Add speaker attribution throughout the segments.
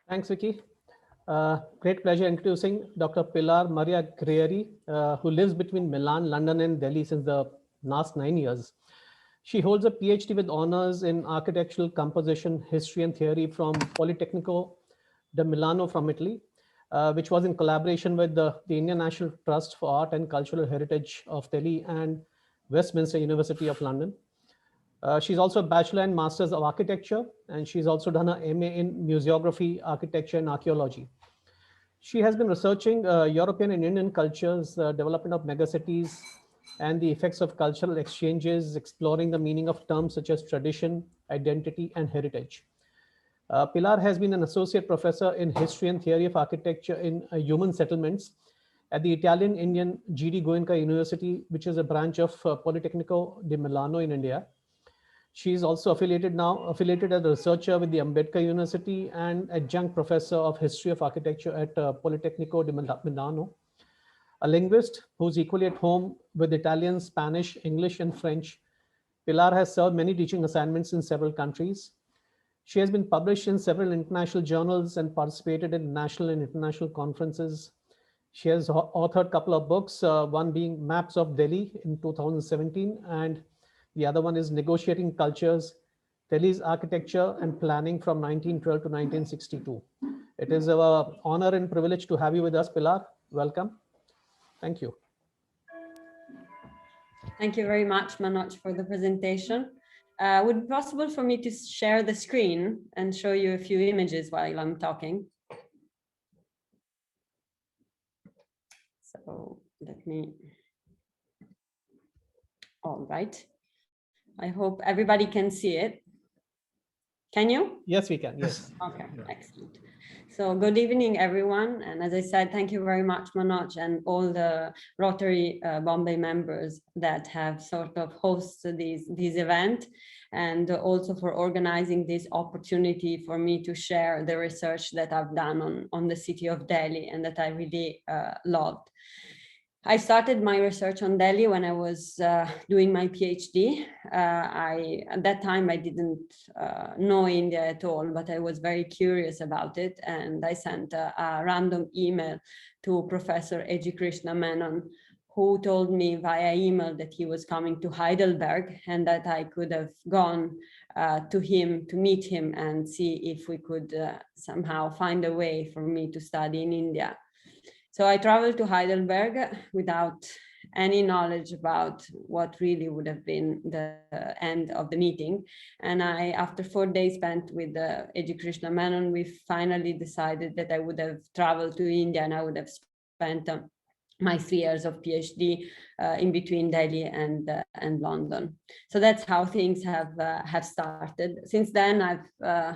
Speaker 1: Thanks, Vicky. Great pleasure introducing Dr. Pilar Maria Guerrieri, who lives between Milan, London, and Delhi since the last 9 years. She holds a PhD with honors in architectural composition, history, and theory from Politecnico di Milano from Italy, which was in collaboration with the Indian National Trust for Art and Cultural Heritage of Delhi and Westminster University of London. She's also a bachelor and master's of architecture, and she's also done an MA in museography, architecture, and archaeology. She has been researching European and Indian cultures, development of megacities, and the effects of cultural exchanges, exploring the meaning of terms such as tradition, identity, and heritage. Pilar has been an associate professor in history and theory of architecture in human settlements at the Italian Indian G.D. Goenka University, which is a branch of Politecnico di Milano in India. She is also affiliated as a researcher with the Ambedkar University and adjunct professor of history of architecture at Politecnico di Milano. A linguist who's equally at home with Italian, Spanish, English, and French, Pilar has served many teaching assignments in several countries. She has been published in several international journals and participated in national and international conferences. She has authored a couple of books, one being Maps of Delhi in 2017, and the other one is Negotiating Cultures, Delhi's Architecture and Planning from 1912 to 1962. It is our honor and privilege to have you with us, Pilar. Welcome. Thank you.
Speaker 2: Thank you very much, Manoj, for the presentation. Would it be possible for me to share the screen and show you a few images while I'm talking? So let me, all right. I hope everybody can see it. Can you?
Speaker 1: Yes, we can. Yes.
Speaker 2: Okay, excellent. So good evening, everyone. And as I said, thank you very much, Manoj, and all the Rotary Bombay members that have sort of hosted this event, and also for organizing this opportunity for me to share the research that I've done on the city of Delhi and that I really loved. I started my research on Delhi when I was doing my PhD. At that time, I didn't know India at all, but I was very curious about it. And I sent a random email to Professor A.G. Krishna Menon, who told me via email that he was coming to Heidelberg and that I could have gone to him to meet him and see if we could somehow find a way for me to study in India. So I traveled to Heidelberg without any knowledge about what really would have been the end of the meeting. And after 4 days spent with A.G. Krishna Menon, we finally decided that I would have traveled to India and I would have spent my 3 years of PhD in between Delhi and London. So that's how things have started. Since then, I've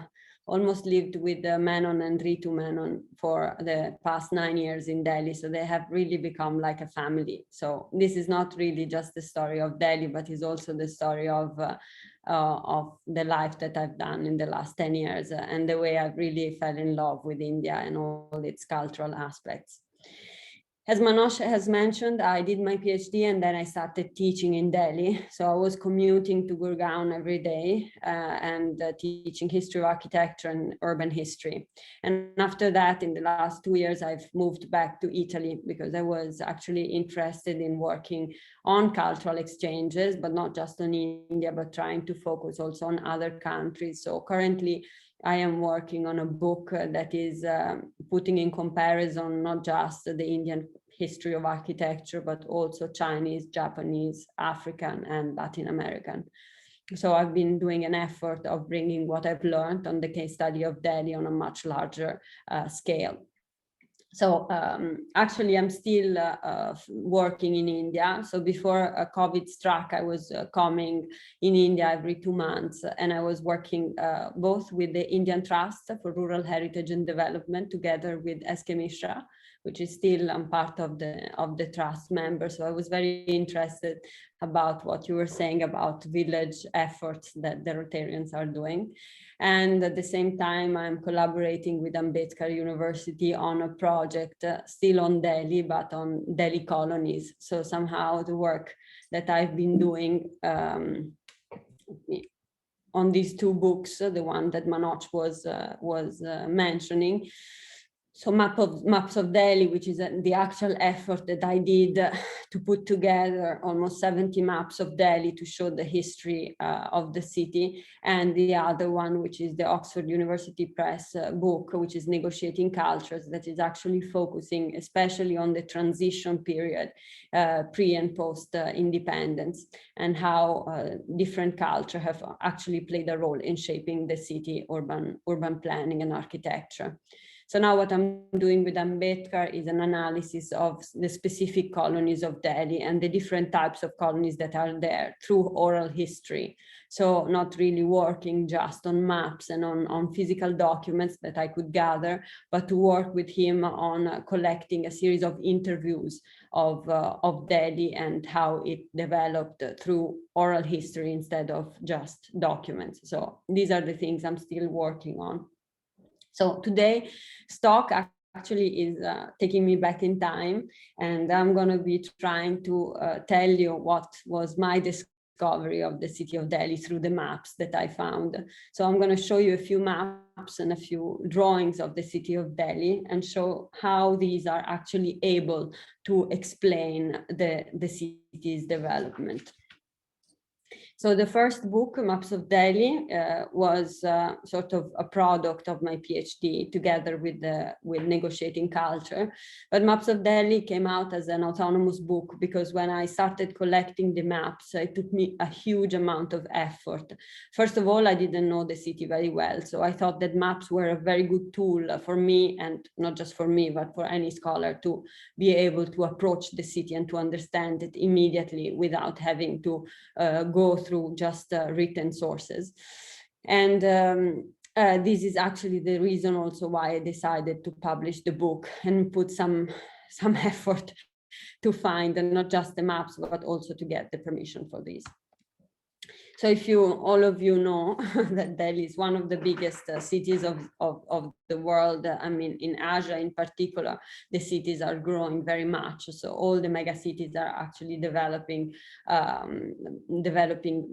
Speaker 2: almost lived with Menon and Ritu Menon for the past 9 years in Delhi. So they have really become like a family. So this is not really just the story of Delhi, but is also the story of the life that I've done in the last 10 years and the way I've really fell in love with India and all its cultural aspects. As Manoj has mentioned, I did my PhD and then I started teaching in Delhi. So I was commuting to Gurgaon every day and teaching history of architecture and urban history. And after that, in the last 2 years, I've moved back to Italy because I was actually interested in working on cultural exchanges, but not just on India, but trying to focus also on other countries. So currently, I am working on a book that is putting in comparison not just the Indian history of architecture, but also Chinese, Japanese, African, and Latin American. So I've been doing an effort of bringing what I've learned on the case study of Delhi on a much larger scale. So actually, I'm still working in India. So before COVID struck, I was coming in India every 2 months, and I was working both with the Indian Trust for Rural Heritage and Development together with S.K. Mishra, which is still part of the trust member. So I was very interested about what you were saying about village efforts that the Rotarians are doing. And at the same time, I'm collaborating with Ambedkar University on a project still on Delhi, but on Delhi colonies. So somehow the work that I've been doing, on these two books, the one that Manoj was mentioning. So Maps of Delhi, which is the actual effort that I did to put together almost 70 maps of Delhi to show the history of the city. And the other one, which is the Oxford University Press book, which is Negotiating Cultures, that is actually focusing especially on the transition period, pre and post independence, and how different culture have actually played a role in shaping the city, urban planning and architecture. So now what I'm doing with Ambedkar is an analysis of the specific colonies of Delhi and the different types of colonies that are there through oral history. So not really working just on maps and on physical documents that I could gather, but to work with him on collecting a series of interviews of Delhi and how it developed through oral history instead of just documents. So these are the things I'm still working on. So today, Stock actually is taking me back in time, and I'm going to be trying to tell you what was my discovery of the city of Delhi through the maps that I found. So I'm going to show you a few maps and a few drawings of the city of Delhi and show how these are actually able to explain the city's development. So the first book, Maps of Delhi, was sort of a product of my PhD together with Negotiating Culture. But Maps of Delhi came out as an autonomous book because when I started collecting the maps, it took me a huge amount of effort. First of all, I didn't know the city very well. So I thought that maps were a very good tool for me, and not just for me, but for any scholar to be able to approach the city and to understand it immediately without having to go through just written sources. And this is actually the reason also why I decided to publish the book and put some effort to find, and not just the maps, but also to get the permission for these. So if all of you know that Delhi is one of the biggest cities of the world, I mean, in Asia in particular, the cities are growing very much. So all the megacities are actually developing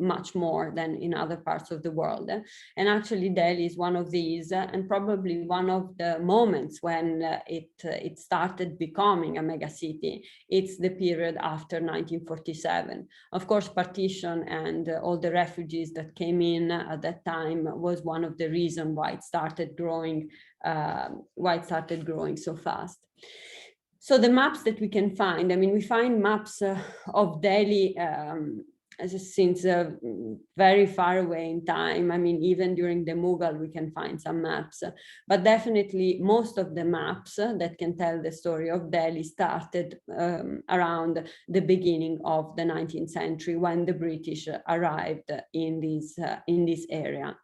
Speaker 2: much more than in other parts of the world. And actually Delhi is one of these, and probably one of the moments when it started becoming a megacity. It's the period after 1947. Of course, partition and all the refugees that came in at that time was one of the reasons why it started growing so fast. So the maps that we can find, I mean, we find maps of Delhi since very far away in time. I mean, even during the Mughal, we can find some maps, but definitely most of the maps that can tell the story of Delhi started around the beginning of the 19th century when the British arrived in this area.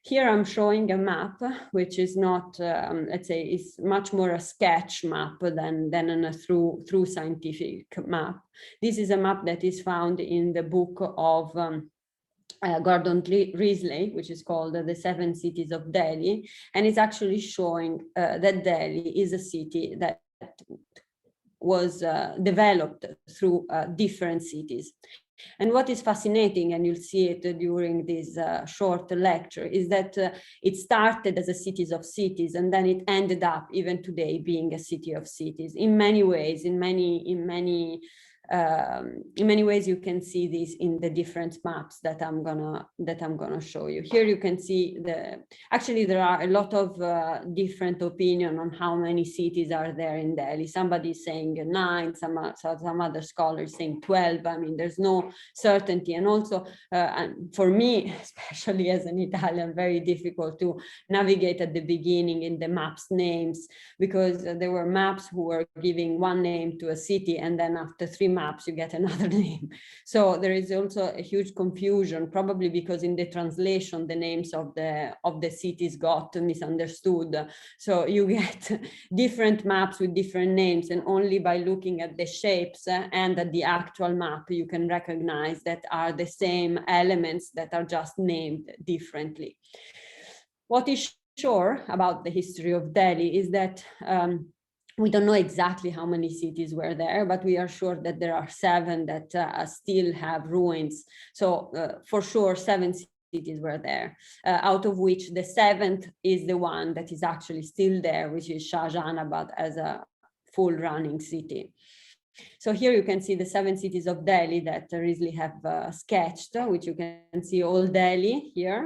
Speaker 2: Here I'm showing a map, which is not, let's say, is much more a sketch map than a true scientific map. This is a map that is found in the book of Gordon Risley, which is called The Seven Cities of Delhi, and it's actually showing that Delhi is a city that was developed through different cities. And what is fascinating, and you'll see it during this short lecture, is that it started as a city of cities, and then it ended up even today being a city of cities. In many ways, in many ways, you can see this in the different maps that I'm gonna show you. Here you can see actually there are a lot of different opinion on how many cities are there in Delhi. Somebody is saying 9, some other scholars saying 12. I mean, there's no certainty. And also for me, especially as an Italian, very difficult to navigate at the beginning in the maps names, because there were maps who were giving one name to a city, and then after 3 maps you get another name. So there is also a huge confusion, probably because in the translation the names of the cities got misunderstood. So you get different maps with different names, and only by looking at the shapes and at the actual map you can recognize that are the same elements that are just named differently. What is sure about the history of Delhi is that we don't know exactly how many cities were there, but we are sure that there are 7 that still have ruins. So for sure, 7 cities were there, out of which the 7th is the one that is actually still there, which is Shahjahanabad as a full running city. So here you can see the 7 cities of Delhi that Risley have sketched, which you can see all Delhi here.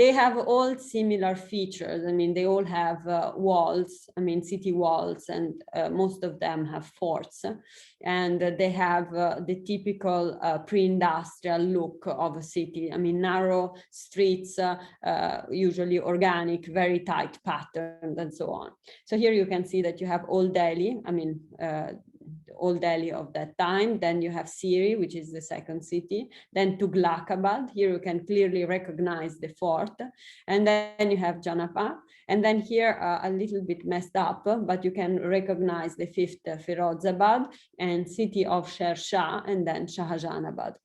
Speaker 2: They have all similar features. I mean, they all have walls, I mean, city walls, and most of them have forts. And they have the typical pre-industrial look of a city. I mean, narrow streets, usually organic, very tight patterns, and so on. So here you can see that you have all Delhi, I mean, Old Delhi of that time. Then you have Siri, which is the 2nd city. Then Tughlaqabad. Here you can clearly recognize the fort. And then you have Janapa. And then here a little bit messed up, but you can recognize the 5th Firozabad and city of Sher Shah, and then Shahjahanabad.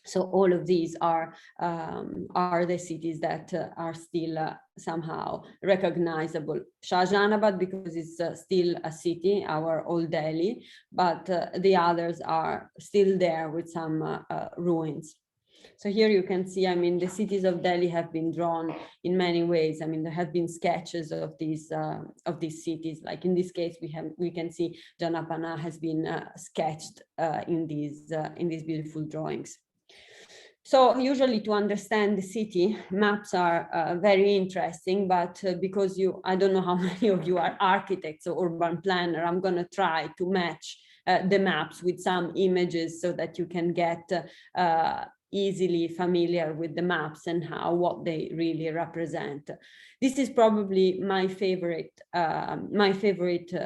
Speaker 2: So all of these are the cities that are still somehow recognizable. Shahjahanabad because it's still a city, our old Delhi, but the others are still there with some ruins. So here you can see, I mean, the cities of Delhi have been drawn in many ways. I mean, there have been sketches of these cities. Like in this case, we can see Janapana has been sketched in these beautiful drawings. So usually to understand the city, maps are very interesting, but because I don't know how many of you are architects or urban planner, I'm going to try to match the maps with some images so that you can get easily familiar with the maps and what they really represent. This is probably my favorite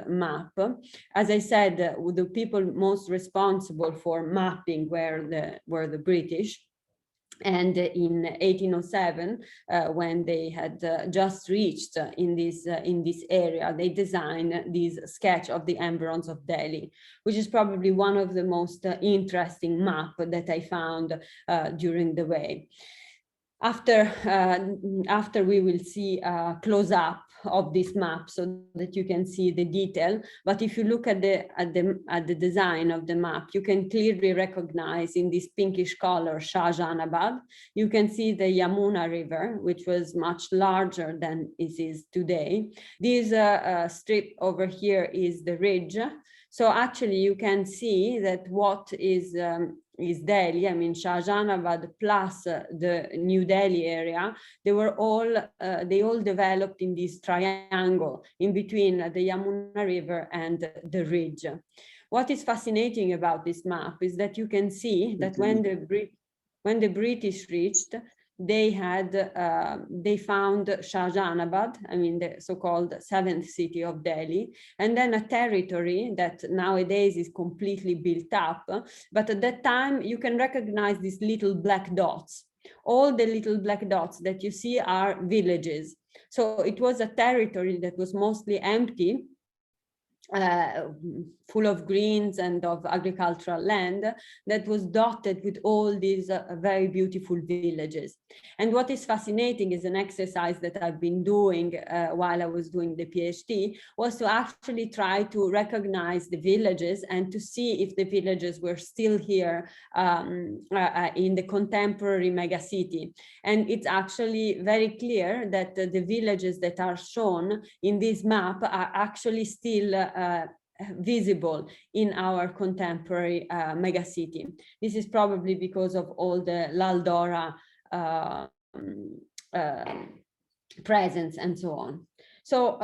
Speaker 2: map. As I said, the people most responsible for mapping were the British. And in 1807, when they had just reached in this area, they designed this sketch of the Emblems of Delhi, which is probably one of the most interesting maps that I found during the way. After we will see a close-up of this map so that you can see the detail. But if you look at the design of the map, you can clearly recognize in this pinkish color Shahjahanabad. You can see the Yamuna River, which was much larger than it is today. This strip over here is the ridge. So actually you can see that what is Delhi, I mean Shahjahanabad plus the New Delhi area, they all developed in this triangle in between the Yamuna River and the ridge. What is fascinating about this map is that you can see that when the British reached, they found Shahjahanabad, I mean the so-called 7th city of Delhi, and then a territory that nowadays is completely built up. But at that time, you can recognize these little black dots. All the little black dots that you see are villages. So it was a territory that was mostly empty, full of greens and of agricultural land that was dotted with all these very beautiful villages. And what is fascinating is an exercise that I've been doing while I was doing the PhD, was to actually try to recognize the villages and to see if the villages were still here in the contemporary megacity. And it's actually very clear that the villages that are shown in this map are actually still visible in our contemporary megacity. This is probably because of all the Laldora presence and so on. So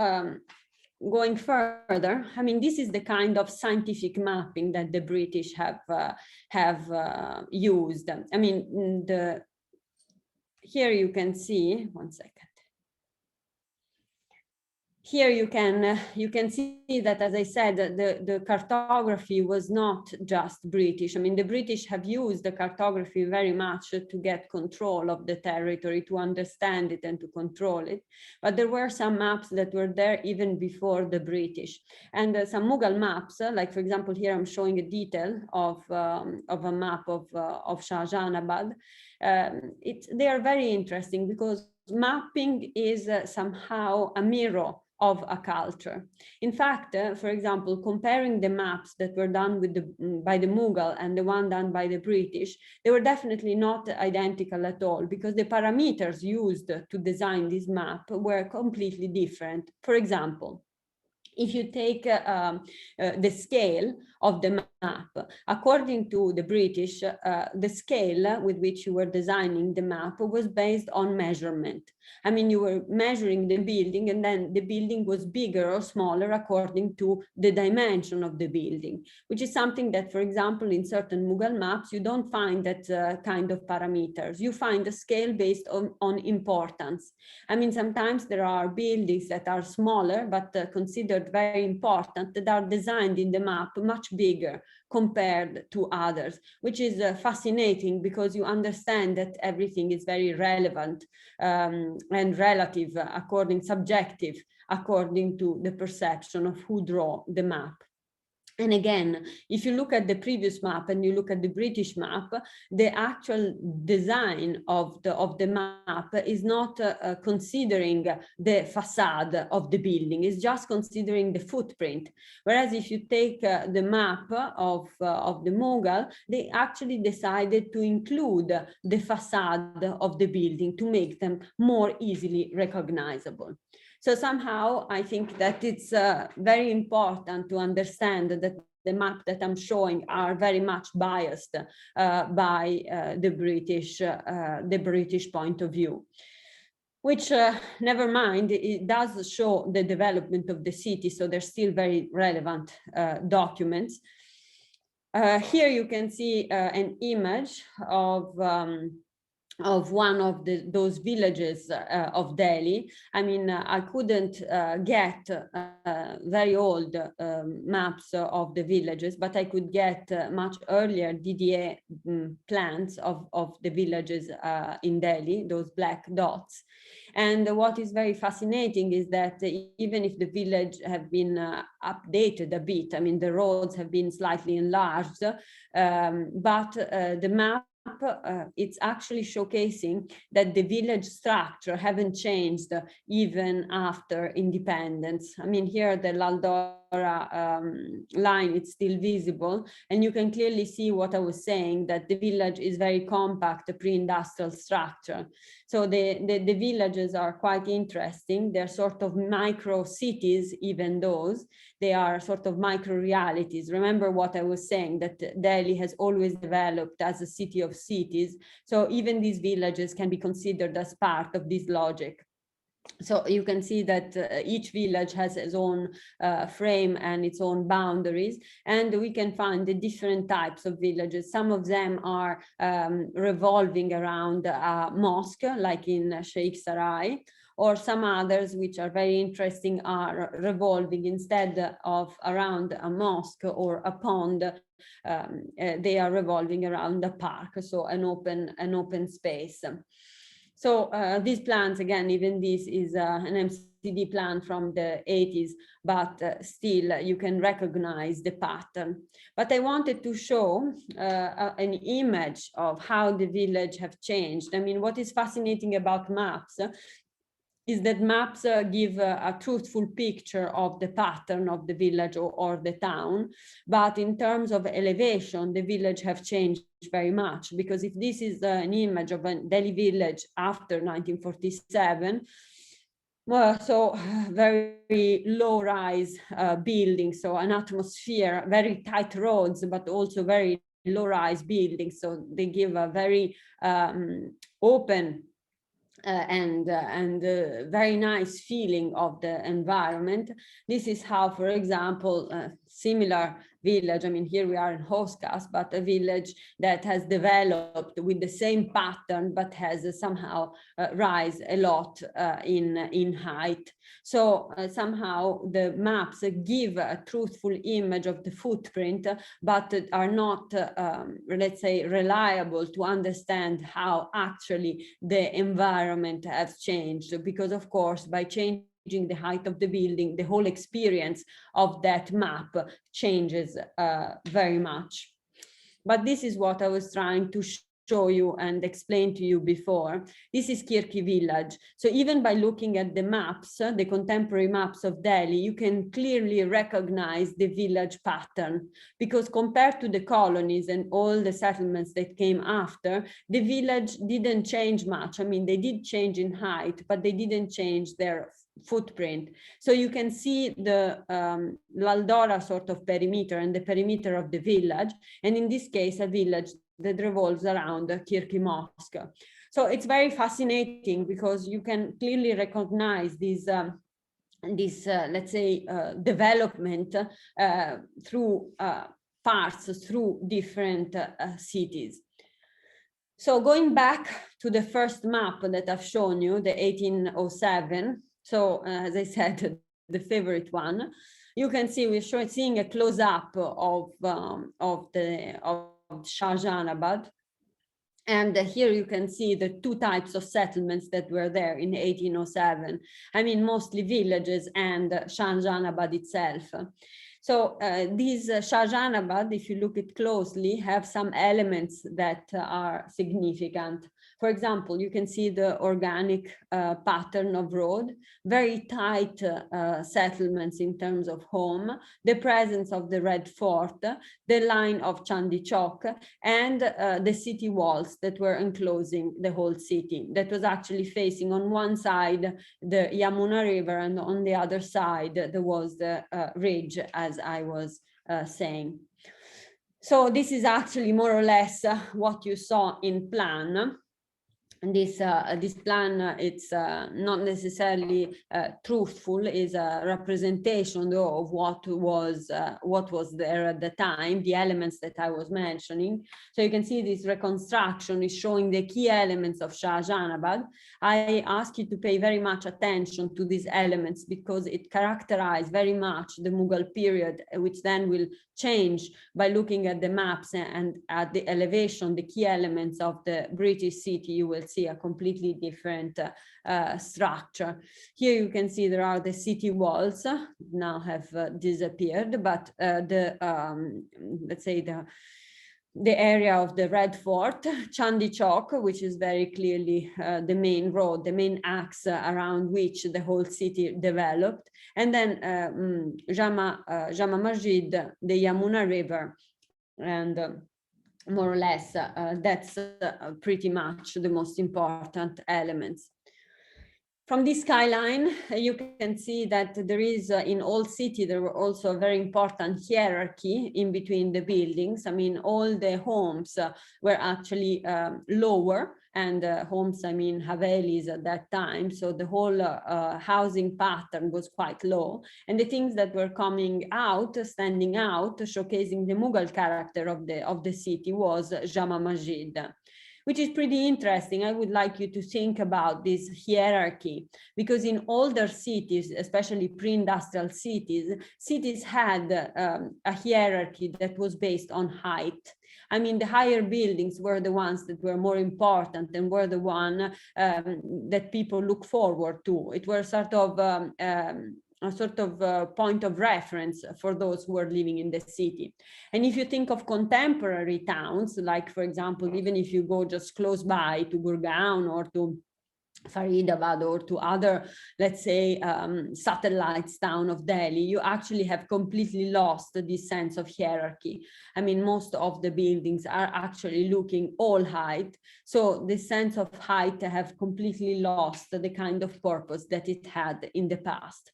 Speaker 2: going further, I mean, this is the kind of scientific mapping that the British have used. I mean, here you can see, one second. Here you can see that, as I said, the cartography was not just British. I mean, the British have used the cartography very much to get control of the territory, to understand it and to control it. But there were some maps that were there even before the British. And some Mughal maps, like for example, here I'm showing a detail of a map of Shahjahanabad. They are very interesting because mapping is somehow a mirror of a culture. In fact, for example, comparing the maps that were done by the Mughal and the one done by the British, they were definitely not identical at all, because the parameters used to design this map were completely different. For example, if you take the scale of the map, according to the British, the scale with which you were designing the map was based on measurement. I mean, you were measuring the building, and then the building was bigger or smaller according to the dimension of the building, which is something that, for example, in certain Mughal maps, you don't find that kind of parameters. You find a scale based on importance. I mean, sometimes there are buildings that are smaller, but considered very important, that are designed in the map much bigger compared to others, which is fascinating, because you understand that everything is very relevant and relative, subjective, according to the perception of who draw the map. And again, if you look at the previous map and you look at the British map, the actual design of the map is not considering the facade of the building, it's just considering the footprint. Whereas if you take the map of the Mughal, they actually decided to include the facade of the building to make them more easily recognizable. So somehow I think that it's very important to understand that the map that I'm showing are very much biased by the British point of view. Which, never mind, it does show the development of the city, so they're still very relevant documents. Here you can see an image of one of those villages of Delhi. I mean, I couldn't get very old maps of the villages, but I could get much earlier DDA plans of the villages in Delhi, those black dots. And what is very fascinating is that even if the village have been updated a bit, I mean, the roads have been slightly enlarged, but the map it's actually showcasing that the village structure haven't changed even after independence. I mean, here the Laldora line, it's still visible, and you can clearly see what I was saying, that the village is very compact, a pre-industrial structure. So the villages are quite interesting. They're sort of micro cities, even those. They are sort of micro realities. Remember what I was saying, that Delhi has always developed as a city of cities. So even these villages can be considered as part of this logic. So you can see that each village has its own frame and its own boundaries, and we can find the different types of villages. Some of them are revolving around a mosque, like in Sheikh Sarai, or some others, which are very interesting, are revolving instead of around a mosque or a pond. They are revolving around a park, so an open space. So these plans, again, even this is an MCD plan from the 80s, but still you can recognize the pattern. But I wanted to show an image of how the village have changed. I mean, what is fascinating about maps is that maps give a truthful picture of the pattern of the village or the town. But in terms of elevation, the village have changed very much, because if this is an image of a Delhi village after 1947, well, so very low-rise buildings, so an atmosphere, very tight roads, but also very low-rise buildings. So they give a very open and very nice feeling of the environment. This is how, for example, similar village, I mean, here we are in Hoskas, but a village that has developed with the same pattern, but has somehow rise a lot in height. So somehow the maps give a truthful image of the footprint, but are not, let's say, reliable to understand how actually the environment has changed. Because of course, by changing the height of the building, the whole experience of that map changes very much. But this is what I was trying to show you and explain to you before. This is Kirki village. So even by looking at the maps, the contemporary maps of Delhi, you can clearly recognize the village pattern, because compared to the colonies and all the settlements that came after, the village didn't change much. I mean, they did change in height, but they didn't change their footprint. So you can see the L'Aldora sort of perimeter and the perimeter of the village, and in this case a village that revolves around Kirki Mosque. So it's very fascinating because you can clearly recognize this let's say development through parts, through different cities. So going back to the first map that I've shown you, the 1807, so as I said, the favorite one, you can see we're seeing a close-up of Shah Jahanabad. And here you can see the two types of settlements that were there in 1807. I mean, mostly villages and Shah Jahanabad itself. So these Shah Jahanabad, if you look at closely, have some elements that are significant. For example, you can see the organic pattern of road, very tight settlements in terms of home, the presence of the Red Fort, the line of Chandi Chowk, and the city walls that were enclosing the whole city. That was actually facing on one side the Yamuna River, and on the other side there was the ridge, as I was saying. So this is actually more or less what you saw in plan. This plan, it's not necessarily truthful, is a representation though of what was there at the time, the elements that I was mentioning. So you can see this reconstruction is showing the key elements of Shah Jahanabad. I ask you to pay very much attention to these elements because it characterized very much the Mughal period, which then will change by looking at the maps and at the elevation, the key elements of the British city. You will see a completely different structure. Here you can see there are the city walls, now have disappeared, but let's say the area of the Red Fort, Chandi Chowk, which is very clearly the main road, the main axe around which the whole city developed, and then Jama Masjid, the Yamuna River, and more or less that's pretty much the most important elements. From this skyline, you can see that there is, in all city, there were also a very important hierarchy in between the buildings. I mean, all the homes were actually lower, and homes, I mean, Havelis at that time. So the whole housing pattern was quite low. And the things that were coming out, standing out, showcasing the Mughal character of the city was Jama Masjid, which is pretty interesting. I would like you to think about this hierarchy, because in older cities, especially pre-industrial cities, cities had a hierarchy that was based on height. I mean, the higher buildings were the ones that were more important and were the one that people look forward to. It was sort of a sort of point of reference for those who are living in the city. And if you think of contemporary towns, like, for example, even if you go just close by to Gurgaon or to Faridabad or to other, let's say, satellites town of Delhi, you actually have completely lost this sense of hierarchy. I mean, most of the buildings are actually looking all height. So the sense of height have completely lost the kind of purpose that it had in the past.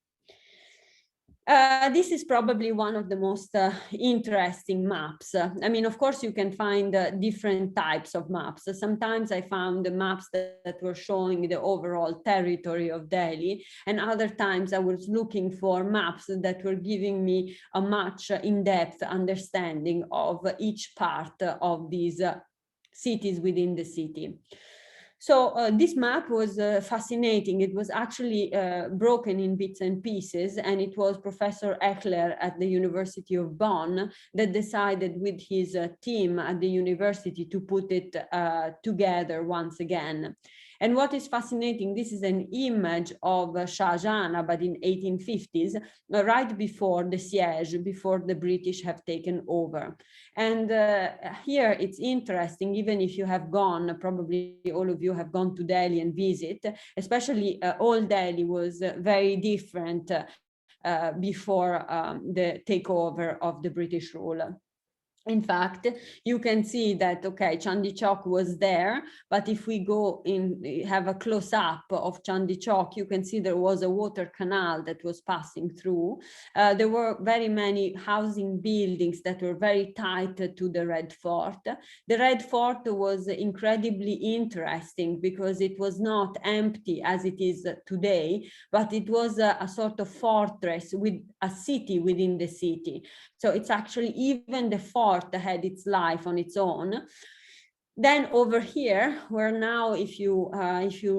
Speaker 2: This is probably one of the most interesting maps. I mean, of course, you can find different types of maps. Sometimes I found the maps that were showing the overall territory of Delhi, and other times I was looking for maps that were giving me a much in-depth understanding of each part of these cities within the city. So this map was fascinating. It was actually broken in bits and pieces, and it was Professor Eckler at the University of Bonn that decided with his team at the university to put it together once again. And what is fascinating, this is an image of Shah Jahan, but in 1850s, right before the siege, before the British have taken over. And here it's interesting, even if you have gone, probably all of you have gone to Delhi and visit, especially old Delhi was very different before the takeover of the British rule. In fact, you can see that, okay, Chandi Chowk was there, but if we go in, have a close-up of Chandi Chowk, you can see there was a water canal that was passing through. There were very many housing buildings that were very tight to the Red Fort. The Red Fort was incredibly interesting because it was not empty as it is today, but it was a sort of fortress with a city within the city. So it's actually, even the fort had its life on its own. Then over here, where now, if you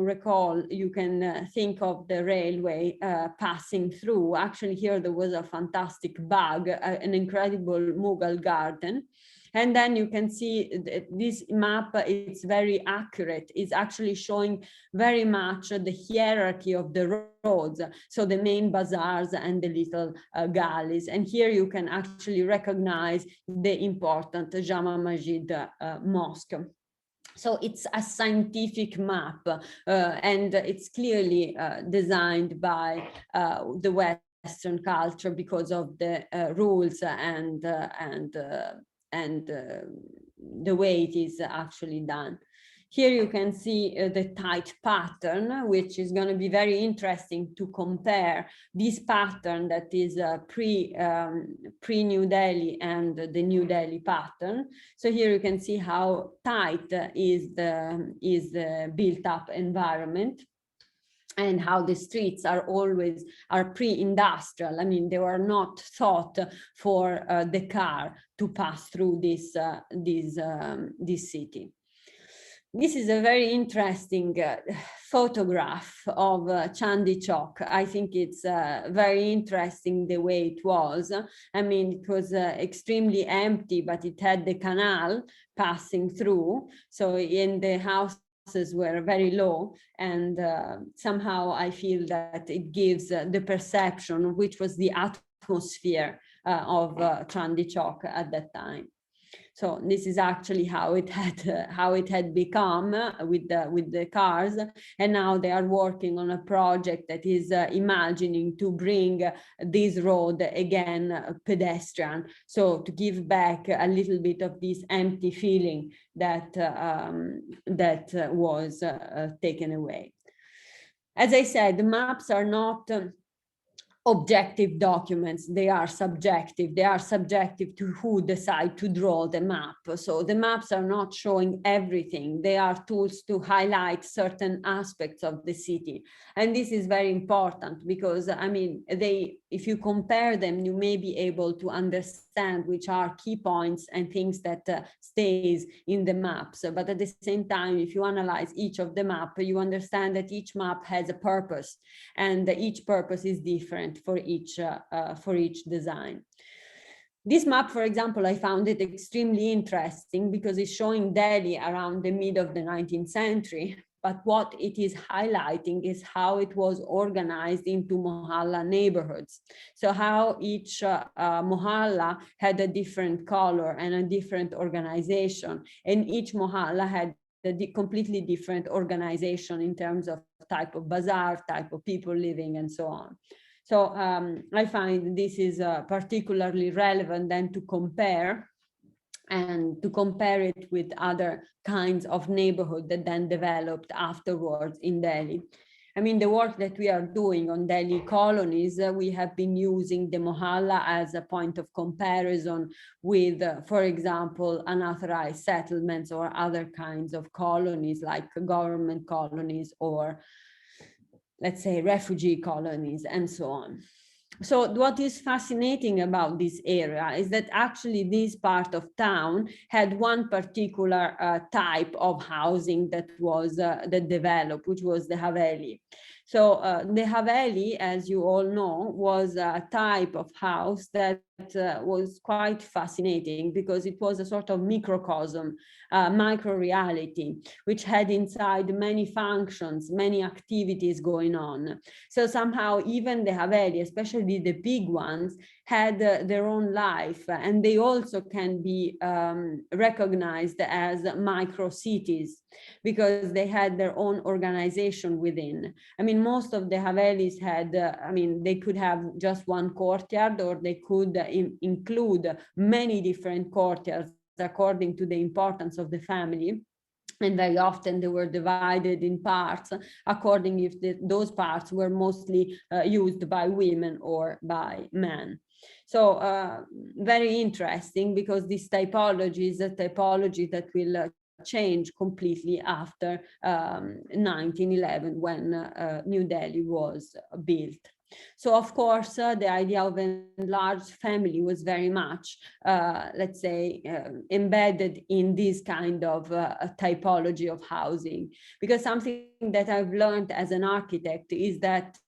Speaker 2: recall, you can think of the railway passing through. Actually, here there was a fantastic bug, an incredible Mughal garden. And then you can see this map, it's very accurate. It's actually showing very much the hierarchy of the roads. So the main bazaars and the little gullies. And here you can actually recognize the important Jama Masjid mosque. So it's a scientific map, and it's clearly designed by the Western culture because of the rules and the way it is actually done. Here you can see the tight pattern, which is going to be very interesting to compare this pattern that is pre-New Delhi and the New Delhi pattern. So here you can see how tight is the built-up environment, and how the streets are always pre-industrial. I mean, they were not thought for the car to pass through this city. This is a very interesting photograph of Chandi Chowk. I think it's very interesting the way it was. I mean, it was extremely empty, but it had the canal passing through. So in the houses were very low, and somehow I feel that it gives the perception which was the atmosphere of Chandi Chowk at that time. So this is actually how it had become with the cars, and now they are working on a project that is imagining to bring this road again pedestrian, so to give back a little bit of this empty feeling that was taken away. As I said, the maps are not objective documents, they are subjective. They are subjective to who decide to draw the map. So the maps are not showing everything. They are tools to highlight certain aspects of the city. And this is very important because, I mean, if you compare them, you may be able to understand which are key points and things that stays in the maps. But at the same time, if you analyze each of the map, you understand that each map has a purpose, and each purpose is different for each design. This map, for example, I found it extremely interesting because it's showing Delhi around the mid of the 19th century. But what it is highlighting is how it was organized into mohalla neighborhoods. So how each mohalla had a different color and a different organization, and each mohalla had a completely different organization in terms of type of bazaar, type of people living, and so on. So I find this is particularly relevant then to compare it with other kinds of neighborhood that then developed afterwards in Delhi. I mean, the work that we are doing on Delhi colonies, we have been using the mohalla as a point of comparison with, for example, unauthorized settlements or other kinds of colonies like government colonies or, let's say, refugee colonies and so on. So what is fascinating about this area is that actually this part of town had one particular type of housing that was that developed, which was the Haveli. So the Haveli, as you all know, was a type of house that was quite fascinating because it was a sort of microcosm, micro-reality, which had inside many functions, many activities going on. So somehow even the Haveli, especially the big ones, had their own life, and they also can be recognized as micro-cities because they had their own organization within. I mean, most of the Havelis had, they could have just one courtyard, or they could include many different courtyards according to the importance of the family. And very often they were divided in parts according if those parts were mostly used by women or by men. So very interesting, because this typology is a typology that will change completely after 1911, when New Delhi was built. So of course, the idea of an enlarged family was very much, let's say, embedded in this kind of typology of housing. Because something that I've learned as an architect is that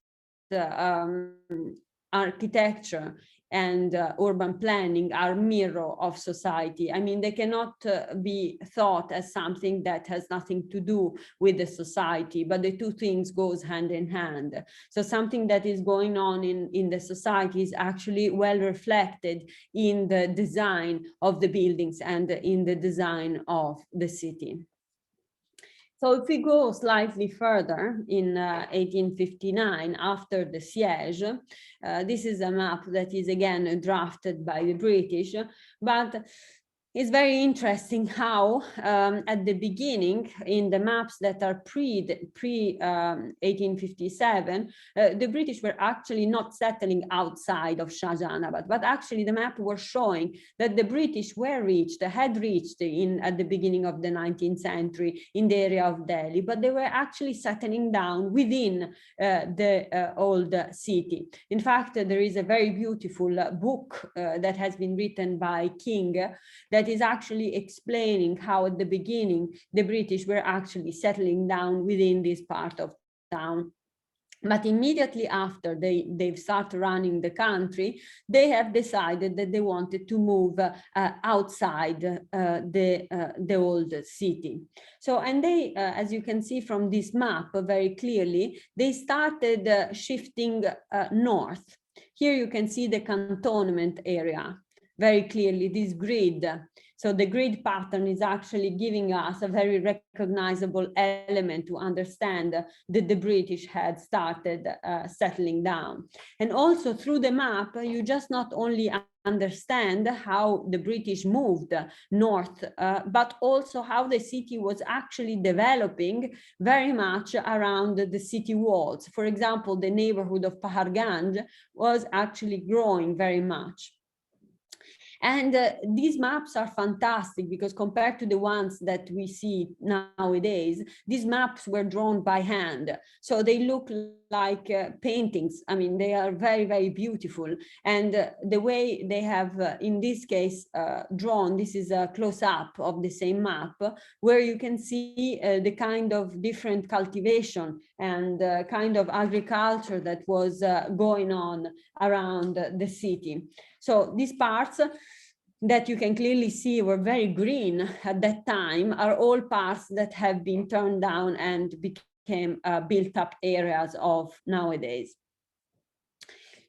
Speaker 2: architecture and urban planning are mirror of society. I mean, they cannot be thought as something that has nothing to do with the society, but the two things goes hand in hand. So something that is going on in the society is actually well reflected in the design of the buildings and in the design of the city. So if we go slightly further, in 1859, after the siege, this is a map that is again drafted by the British, but it's very interesting how at the beginning, in the maps that are pre 1857, the British were actually not settling outside of Shahjahanabad, but actually the map was showing that the British had reached at the beginning of the 19th century in the area of Delhi, but they were actually settling down within the old city. In fact, there is a very beautiful book that has been written by King that is actually explaining how at the beginning the British were actually settling down within this part of town. But immediately after they've started running the country, they have decided that they wanted to move outside the old city. So, and they, as you can see from this map very clearly, they started shifting north. Here you can see the cantonment area very clearly, this grid. So the grid pattern is actually giving us a very recognizable element to understand that the British had started settling down. And also through the map, you just not only understand how the British moved north, but also how the city was actually developing very much around the city walls. For example, the neighborhood of Paharganj was actually growing very much. And these maps are fantastic because compared to the ones that we see nowadays, these maps were drawn by hand. So they look like paintings. I mean, they are very, very beautiful. And the way they have, in this case, drawn, this is a close-up of the same map, where you can see the kind of different cultivation and kind of agriculture that was going on around the city. So these parts that you can clearly see were very green at that time are all parts that have been turned down and became built up areas of nowadays.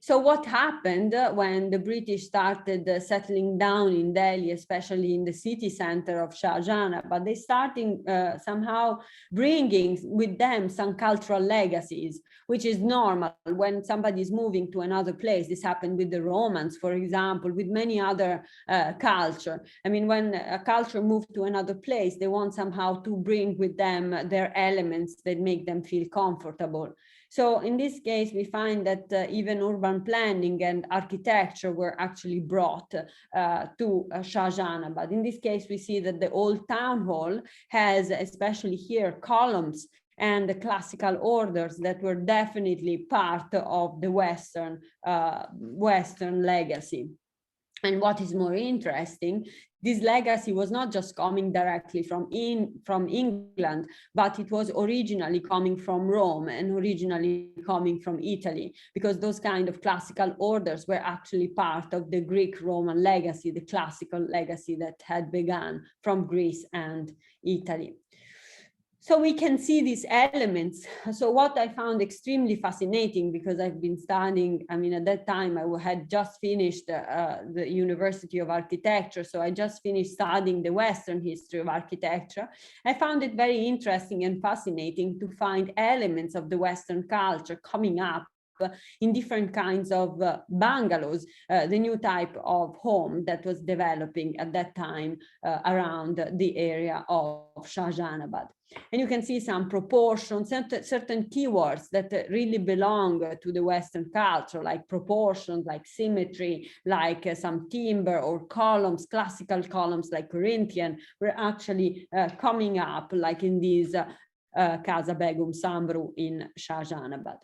Speaker 2: So what happened when the British started settling down in Delhi, especially in the city center of Shahjahanabad, but they started somehow bringing with them some cultural legacies, which is normal when somebody is moving to another place. This happened with the Romans, for example, with many other culture. I mean, when a culture moved to another place, they want somehow to bring with them their elements that make them feel comfortable. So in this case, we find that even urban planning and architecture were actually brought to Shahjahanabad. In this case, we see that the old town hall has, especially here, columns and the classical orders that were definitely part of the Western legacy. And what is more interesting, this legacy was not just coming directly from England, but it was originally coming from Rome and originally coming from Italy, because those kind of classical orders were actually part of the Greek-Roman legacy, the classical legacy that had begun from Greece and Italy. So we can see these elements. So what I found extremely fascinating, because I've been studying, I mean, at that time I had just finished the University of Architecture. So I just finished studying the Western history of architecture. I found it very interesting and fascinating to find elements of the Western culture coming up in different kinds of bungalows, the new type of home that was developing at that time around the area of Shahjahanabad. And you can see some proportions, certain keywords that really belong to the Western culture, like proportions, like symmetry, like some timber or columns, classical columns like Corinthian, were actually coming up, like in these Casa Begum Sambru in Shahjahanabad.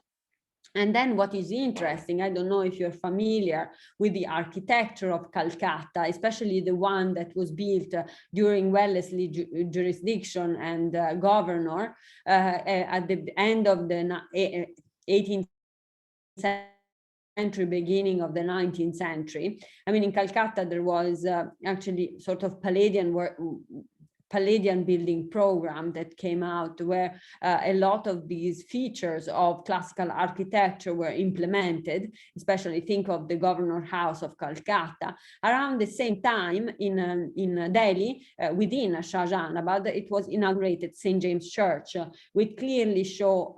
Speaker 2: And then what is interesting, I don't know if you're familiar with the architecture of Calcutta, especially the one that was built during Wellesley jurisdiction and governor at the end of the 18th century, beginning of the 19th century. I mean, in Calcutta, there was actually sort of Palladian building program that came out, where a lot of these features of classical architecture were implemented, especially think of the Governor House of Calcutta. Around the same time in Delhi, within Shahjahanabad, it was inaugurated St. James Church, which clearly show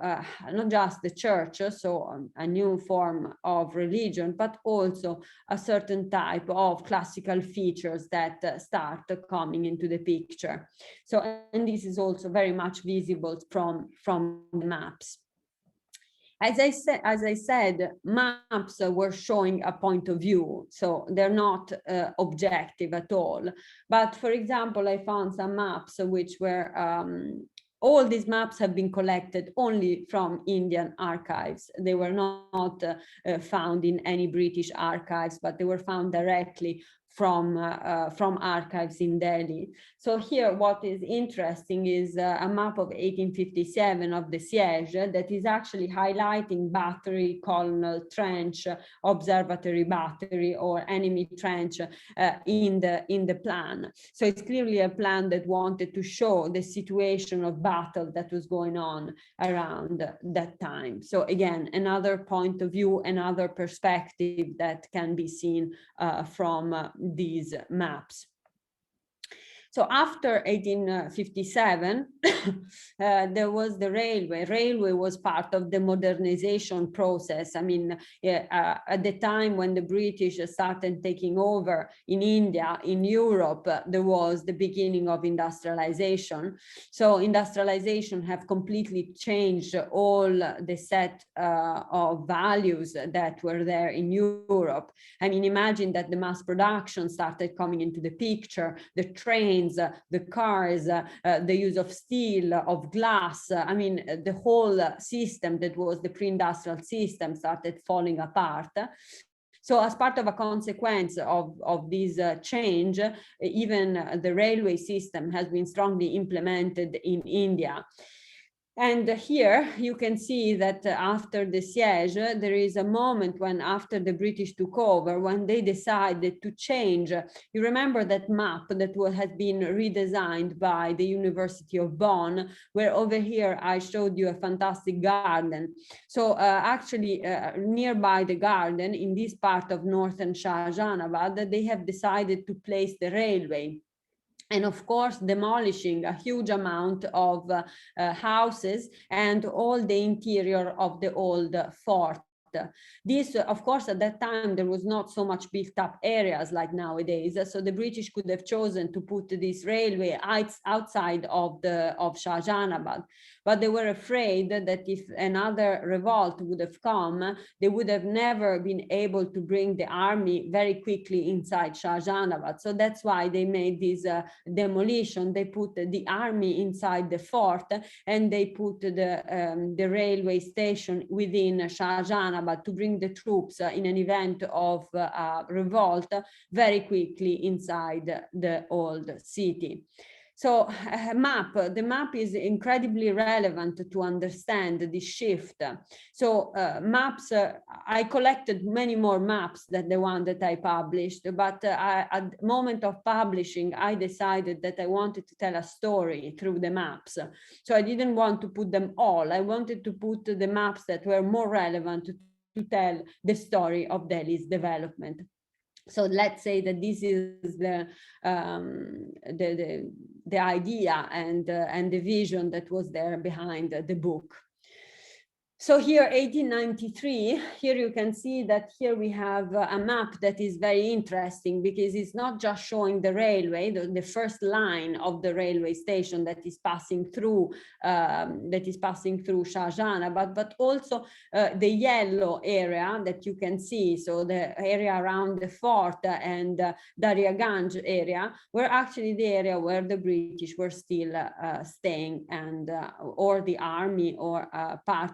Speaker 2: not just the church, so a new form of religion, but also a certain type of classical features that start coming into the picture. So, and this is also very much visible from the maps. As I said, maps were showing a point of view, so they're not objective at all. But for example, I found some maps which were all these maps have been collected only from Indian archives. They were not found in any British archives, but they were found directly from archives in Delhi. So here, what is interesting is a map of 1857 of the siege that is actually highlighting battery, colonel, trench, observatory battery, or enemy trench in the plan. So it's clearly a plan that wanted to show the situation of battle that was going on around that time. So again, another point of view, another perspective that can be seen from these maps. So after 1857, there was the railway. Railway was part of the modernization process. I mean, at the time when the British started taking over in India, in Europe, there was the beginning of industrialization. So industrialization have completely changed all the set of values that were there in Europe. I mean, imagine that the mass production started coming into the picture, the trains, the cars, the use of steel, of glass. I mean, the whole system that was the pre-industrial system started falling apart. So as part of a consequence of this change, even the railway system has been strongly implemented in India. And here you can see that after the siege, there is a moment when, after the British took over, when they decided to change. You remember that map that had been redesigned by the University of Bonn, where over here I showed you a fantastic garden. So actually nearby the garden, in this part of northern Shahjahanabad, they have decided to place the railway. And of course, demolishing a huge amount of houses and all the interior of the old fort. This, of course, at that time, there was not so much built up areas like nowadays. So the British could have chosen to put this railway outside of Shahjahanabad. but they were afraid that if another revolt would have come, they would have never been able to bring the army very quickly inside Shahjahanabad. So that's why they made this demolition. They put the army inside the fort, and they put the railway station within Shahjahanabad to bring the troops in an event of revolt very quickly inside the old city. So the map is incredibly relevant to understand this shift. So maps, I collected many more maps than the one that I published, but at the moment of publishing, I decided that I wanted to tell a story through the maps. So I didn't want to put them all. I wanted to put the maps that were more relevant to tell the story of Delhi's development. So let's say that this is the idea and the vision that was there behind the book. So here, 1893, here you can see that here we have a map that is very interesting because it's not just showing the railway, the first line of the railway station that is passing through Shahjahanabad, but also the yellow area that you can see. So the area around the fort and Daryaganj area were actually the area where the British were still staying, and or the army or part.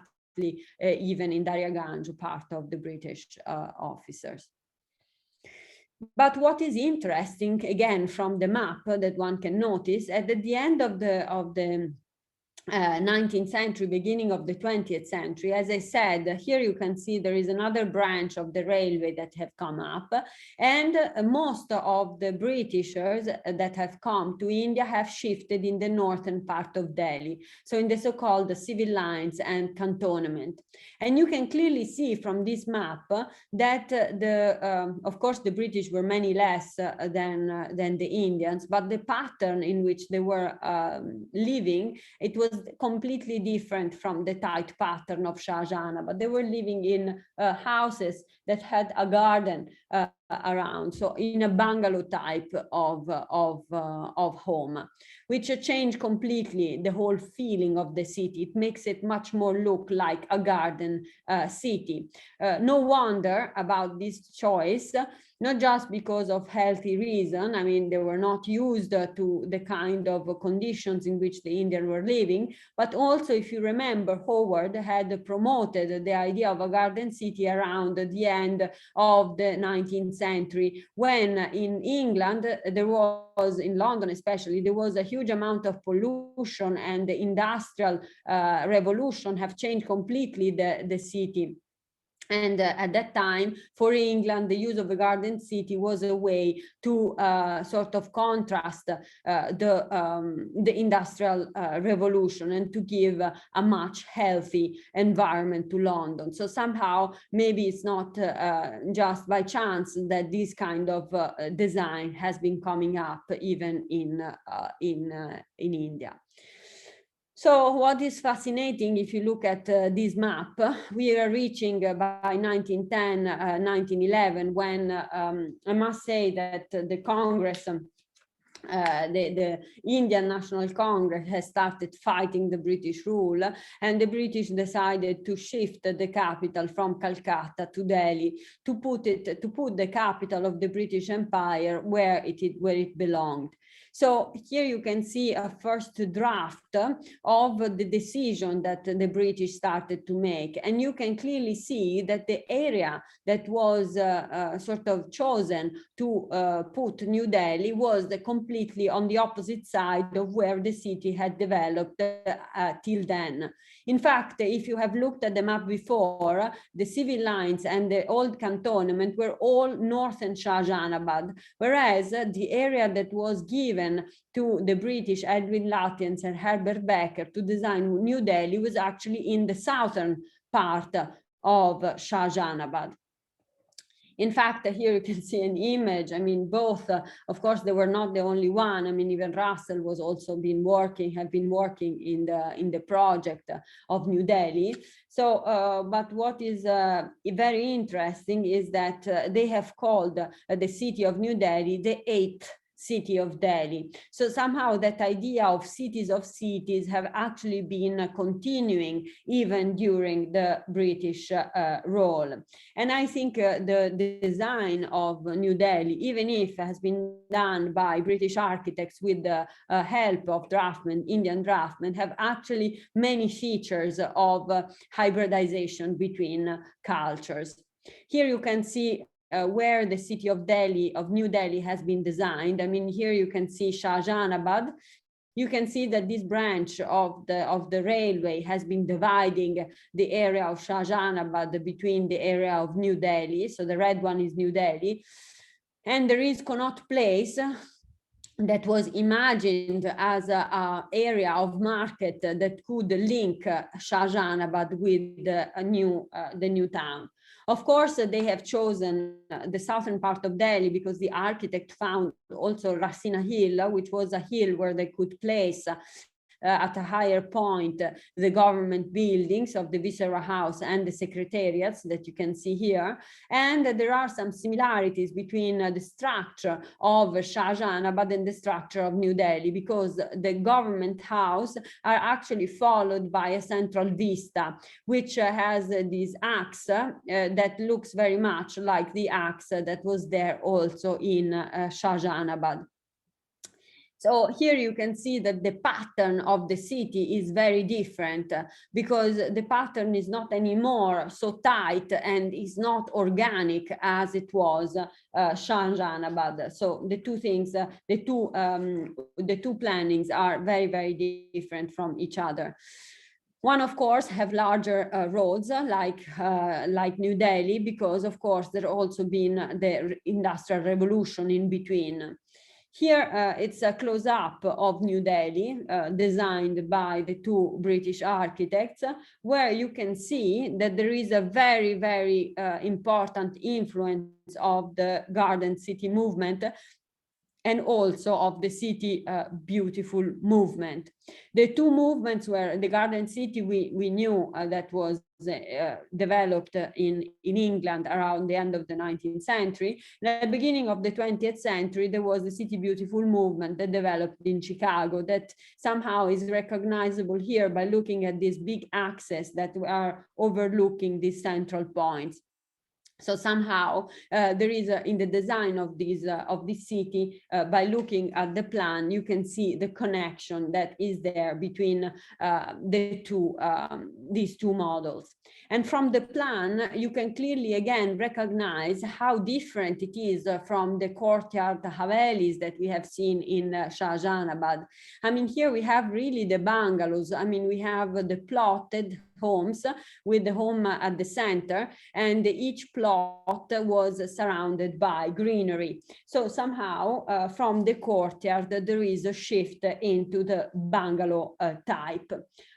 Speaker 2: Even in Daryaganj, part of the British officers. But what is interesting, again, from the map that one can notice, at the end of the 19th century, beginning of the 20th century, as I said, here you can see there is another branch of the railway that have come up, and most of the Britishers that have come to India have shifted in the northern part of Delhi, so in the so-called civil lines and cantonment. And you can clearly see from this map that of course the British were many less than the Indians, but the pattern in which they were living, it was completely different from the tight pattern of Shahjahanabad. They were living in houses that had a garden around, so in a bungalow type of home, which changed completely the whole feeling of the city. It makes it much more look like a garden city. No wonder about this choice, not just because of healthy reason. I mean, they were not used to the kind of conditions in which the Indians were living, but also, if you remember, Howard had promoted the idea of a garden city around the end of the 19th century, when in England, there was, in London especially, there was a huge amount of pollution, and the industrial revolution have changed completely the city. And at that time, for England, the use of a garden city was a way to sort of contrast the industrial revolution and to give a much healthy environment to London. So somehow, maybe it's not just by chance that this kind of design has been coming up even in India. So what is fascinating, if you look at this map, we are reaching by 1910, 1911, when I must say that the Congress, the Indian National Congress has started fighting the British rule, and the British decided to shift the capital from Calcutta to Delhi to put the capital of the British Empire where it belonged. So here you can see a first draft of the decision that the British started to make. And you can clearly see that the area that was sort of chosen to put New Delhi was completely on the opposite side of where the city had developed till then. In fact, if you have looked at the map before, the civil lines and the old cantonment were all northern Shahjahanabad, whereas the area that was given to the British, Edwin Lutyens and Herbert Becker, to design New Delhi was actually in the southern part of Shahjahanabad. In fact, here you can see an image. I mean, both, of course, they were not the only one. I mean, even Russell was also have been working in the project of New Delhi. So, but what is very interesting is that they have called the city of New Delhi the 8th city of Delhi. So somehow that idea of cities have actually been continuing even during the British role. And I think the design of New Delhi, even if it has been done by British architects with the help of draftsmen, Indian draftsmen, have actually many features of hybridization between cultures. Here you can see where the city of Delhi, of New Delhi, has been designed. I mean, here you can see Shahjahanabad. You can see that this branch of the railway has been dividing the area of Shahjahanabad between the area of New Delhi. So the red one is New Delhi. And there is Connaught Place, that was imagined as an area of market that could link Shahjahanabad with the new town. Of course, they have chosen the southern part of Delhi because the architect found also Rasina Hill, which was a hill where they could place at a higher point the government buildings of the Viceroy House and the secretariats that you can see here. And there are some similarities between the structure of Shahjahanabad and the structure of New Delhi, because the government house are actually followed by a central vista, which has this axe that looks very much like the axe that was there also in Shahjahanabad. So here you can see that the pattern of the city is very different because the pattern is not anymore so tight and is not organic as it was Shahjahanabad. So the two things, the two plannings are very, very different from each other. One, of course, have larger roads like New Delhi, because, of course, there also been the Industrial Revolution in between. Here, it's a close-up of New Delhi, designed by the two British architects, where you can see that there is a very, very important influence of the Garden City movement and also of the City Beautiful movement. The two movements were the Garden City, we knew that was developed in England around the end of the 19th century. At the beginning of the 20th century, there was the City Beautiful movement that developed in Chicago that somehow is recognizable here by looking at these big axes that are overlooking these central points. So somehow there is in the design of this city, by looking at the plan, you can see the connection that is there between these two models. And from the plan, you can clearly again recognize how different it is from the courtyard Havelis that we have seen in Shahjahanabad. I mean, here we have really the bungalows. I mean, we have the plotted homes with the home at the center, and each plot was surrounded by greenery. So somehow from the courtyard there is a shift into the bungalow type.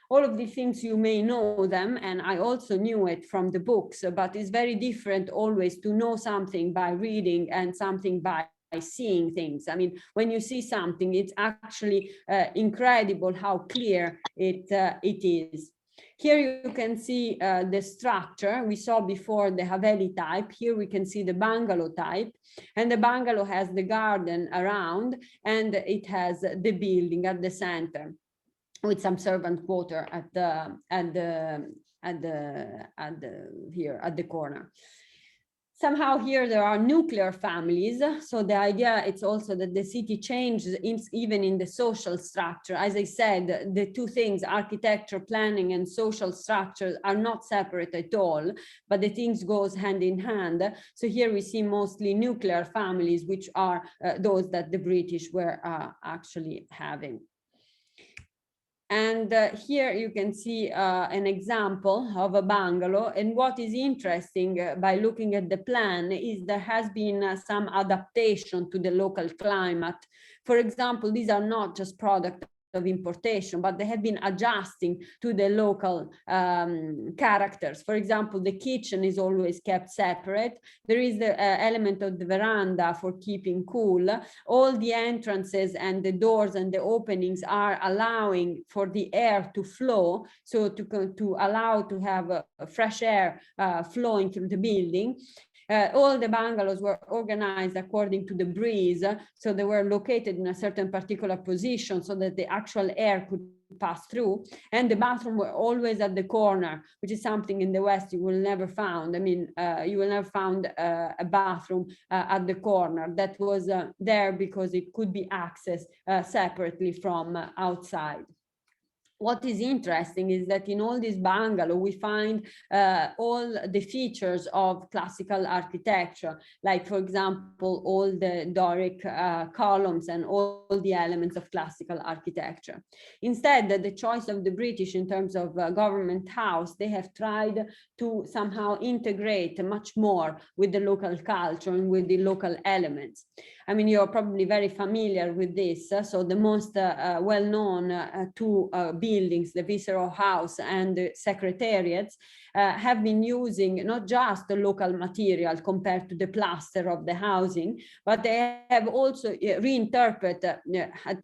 Speaker 2: All of these things, you may know them, and I also knew it from the books, but it's very different always to know something by reading and something by seeing things. I mean, when you see something, it's actually incredible how clear it is. Here you can see the structure. We saw before the Haveli type. Here we can see the bungalow type, and the bungalow has the garden around, and it has the building at the center with some servant quarter at the corner. Somehow here there are nuclear families. So the idea it's also that the city changes even in the social structure. As I said, the two things, architecture, planning, and social structure, are not separate at all, but the things goes hand in hand. So here we see mostly nuclear families, which are those that the British were actually having. And here you can see an example of a bungalow. And what is interesting by looking at the plan is there has been some adaptation to the local climate. For example, these are not just products of importation, but they have been adjusting to the local characters. For example, the kitchen is always kept separate. There is the element of the veranda for keeping cool. All the entrances and the doors and the openings are allowing for the air to flow, so to allow to have fresh air flowing through the building. All the bungalows were organized according to the breeze, so they were located in a certain particular position so that the actual air could pass through, and the bathroom were always at the corner, which is something in the West you will never found. I mean, you will never found a bathroom at the corner. That was there because it could be accessed separately from outside. What is interesting is that in all these bungalows, we find all the features of classical architecture, like, for example, all the Doric columns and all the elements of classical architecture. Instead, the choice of the British in terms of government house, they have tried to somehow integrate much more with the local culture and with the local elements. I mean, you're probably very familiar with this. So the most well-known two buildings, the Viceroy House and the Secretariats, have been using not just the local material compared to the plaster of the housing, but they have also reinterpreted,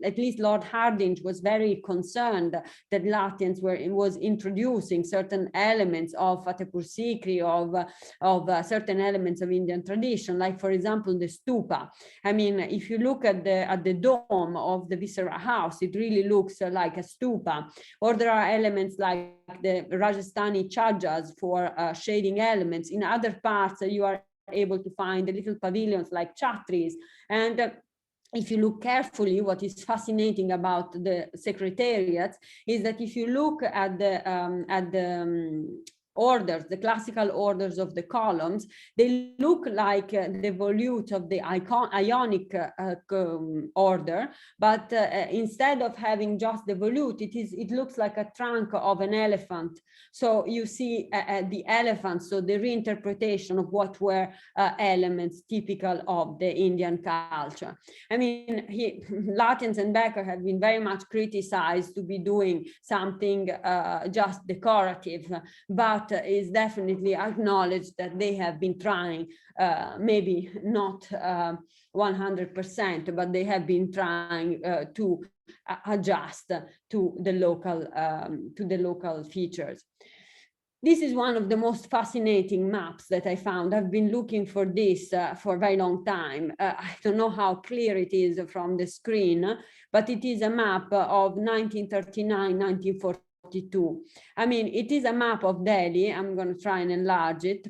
Speaker 2: at least Lord Hardinge was very concerned that Latins was introducing certain elements of Fatehpur Sikri, of certain elements of Indian tradition, like, for example, the stupa. I mean, if you look at the dome of the Viceroy House, it really looks like a stupa. Or there are elements like the Rajasthani chhajas for shading elements. In other parts, you are able to find the little pavilions like chhatris. And if you look carefully, what is fascinating about the secretariats is that if you look at the orders, the classical orders of the columns, they look like the volute of the Ionic order, but instead of having just the volute, it looks like a trunk of an elephant. So you see the elephant, so the reinterpretation of what were elements typical of the Indian culture. I mean, Latins and Becker have been very much criticized to be doing something just decorative, but is definitely acknowledged that they have been trying, maybe not 100%, but they have been trying to adjust to the local features. This is one of the most fascinating maps that I found. I've been looking for this for a very long time. I don't know how clear it is from the screen, but it is a map of 1939-1942. I mean, it is a map of Delhi. I'm going to try and enlarge it.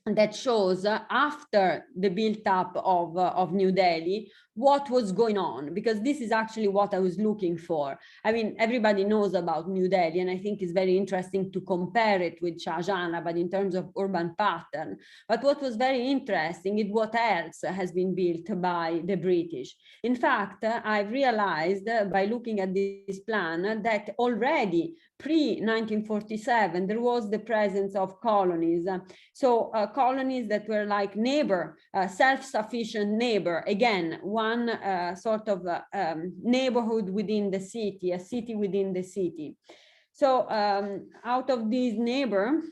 Speaker 2: That shows after the build-up of New Delhi, what was going on, because this is actually what I was looking for. I mean, everybody knows about New Delhi, and I think it's very interesting to compare it with Shahjahan, but in terms of urban pattern. But what was very interesting is what else has been built by the British. In fact, I realized by looking at this plan that already pre-1947, there was the presence of colonies. So colonies that were like neighbor, self-sufficient neighbor, again, one sort of neighborhood within the city, a city within the city. So out of these neighbor,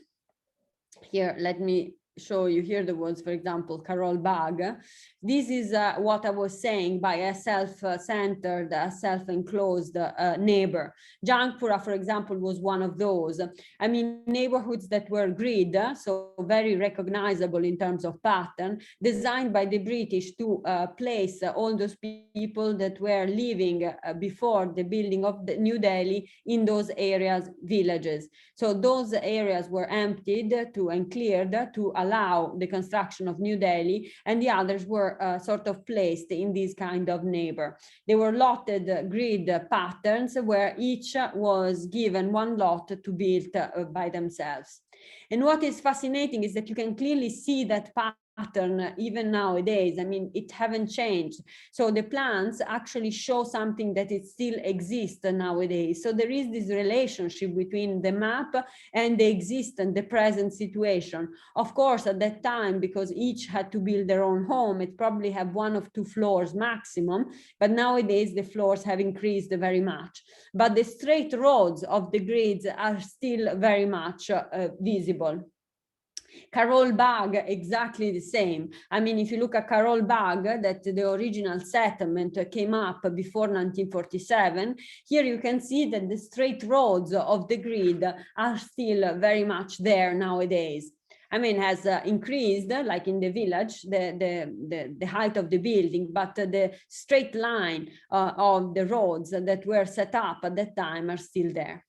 Speaker 2: here, let me show you. Here there was, for example, Karol Bagh. This is what I was saying by a self-centered, self-enclosed neighbor. Jangpura, for example, was one of those. I mean, neighborhoods that were grid, so very recognizable in terms of pattern, designed by the British to place all those people that were living before the building of the New Delhi in those areas, villages. So those areas were emptied and cleared to allow the construction of New Delhi, and the others were sort of placed in this kind of neighbor. They were lotted grid patterns where each was given one lot to build by themselves. And what is fascinating is that you can clearly see that pattern even nowadays. I mean, it haven't changed. So the plans actually show something that it still exists nowadays. So there is this relationship between the map and the existent, the present situation. Of course, at that time, because each had to build their own home, it probably had 1 or 2 floors maximum, but nowadays the floors have increased very much. But the straight roads of the grids are still very much visible. Karol Bagh, exactly the same. I mean, if you look at Karol Bagh, that the original settlement came up before 1947, here you can see that the straight roads of the grid are still very much there nowadays. I mean, has increased, like in the village, the height of the building, but the straight line of the roads that were set up at that time are still there.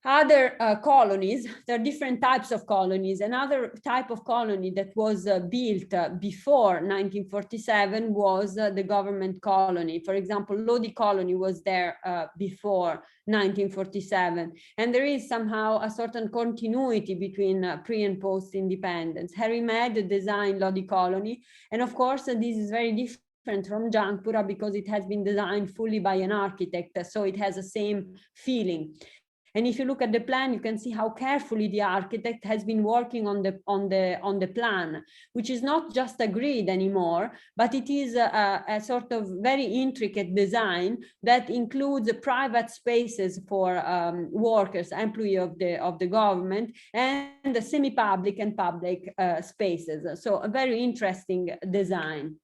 Speaker 2: Other colonies, there are different types of colonies. Another type of colony that was built before 1947 was the government colony. For example, Lodi Colony was there before 1947. And there is somehow a certain continuity between pre and post independence. Harry Mead designed Lodi Colony. And of course, this is very different from Jangpura because it has been designed fully by an architect. So it has the same feeling. And if you look at the plan, you can see how carefully the architect has been working on the plan, which is not just a grid anymore, but it is a sort of very intricate design that includes private spaces for workers, employees of the government, and the semi-public and public spaces. So a very interesting design,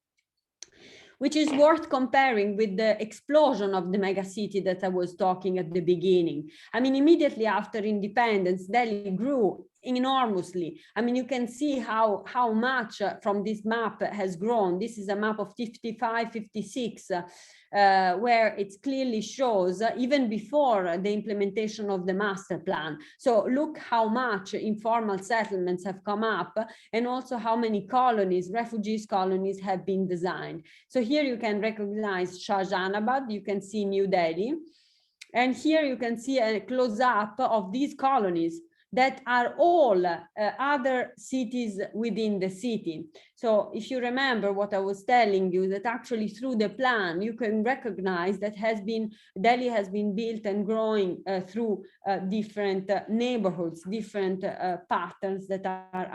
Speaker 2: which is worth comparing with the explosion of the megacity that I was talking at the beginning. I mean, immediately after independence, Delhi grew enormously. I mean, you can see how much from this map has grown. This is a map of 55, 56, where it clearly shows even before the implementation of the master plan. So look how much informal settlements have come up, and also how many colonies, refugees colonies, have been designed. So here you can recognize Shahjahanabad, you can see New Delhi, and here you can see a close-up of these colonies that are all other cities within the city. So if you remember what I was telling you, that actually through the plan, you can recognize that Delhi has been built and growing through different neighborhoods, different patterns that are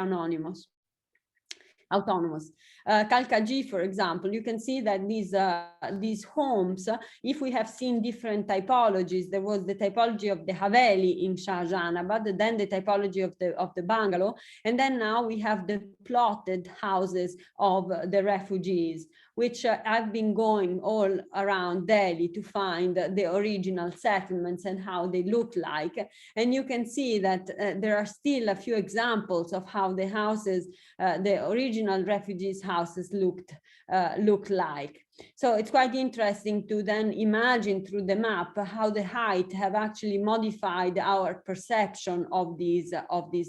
Speaker 2: autonomous. Kalkaji, for example, you can see that these homes, if we have seen different typologies, there was the typology of the Haveli in Shahjahanabad, then the typology of the bungalow, and then now we have the plotted houses of the refugees, which I've been going all around Delhi to find the original settlements and how they look like. And you can see that there are still a few examples of how the houses, the original refugees' houses look like. So it's quite interesting to then imagine through the map how the height have actually modified our perception of these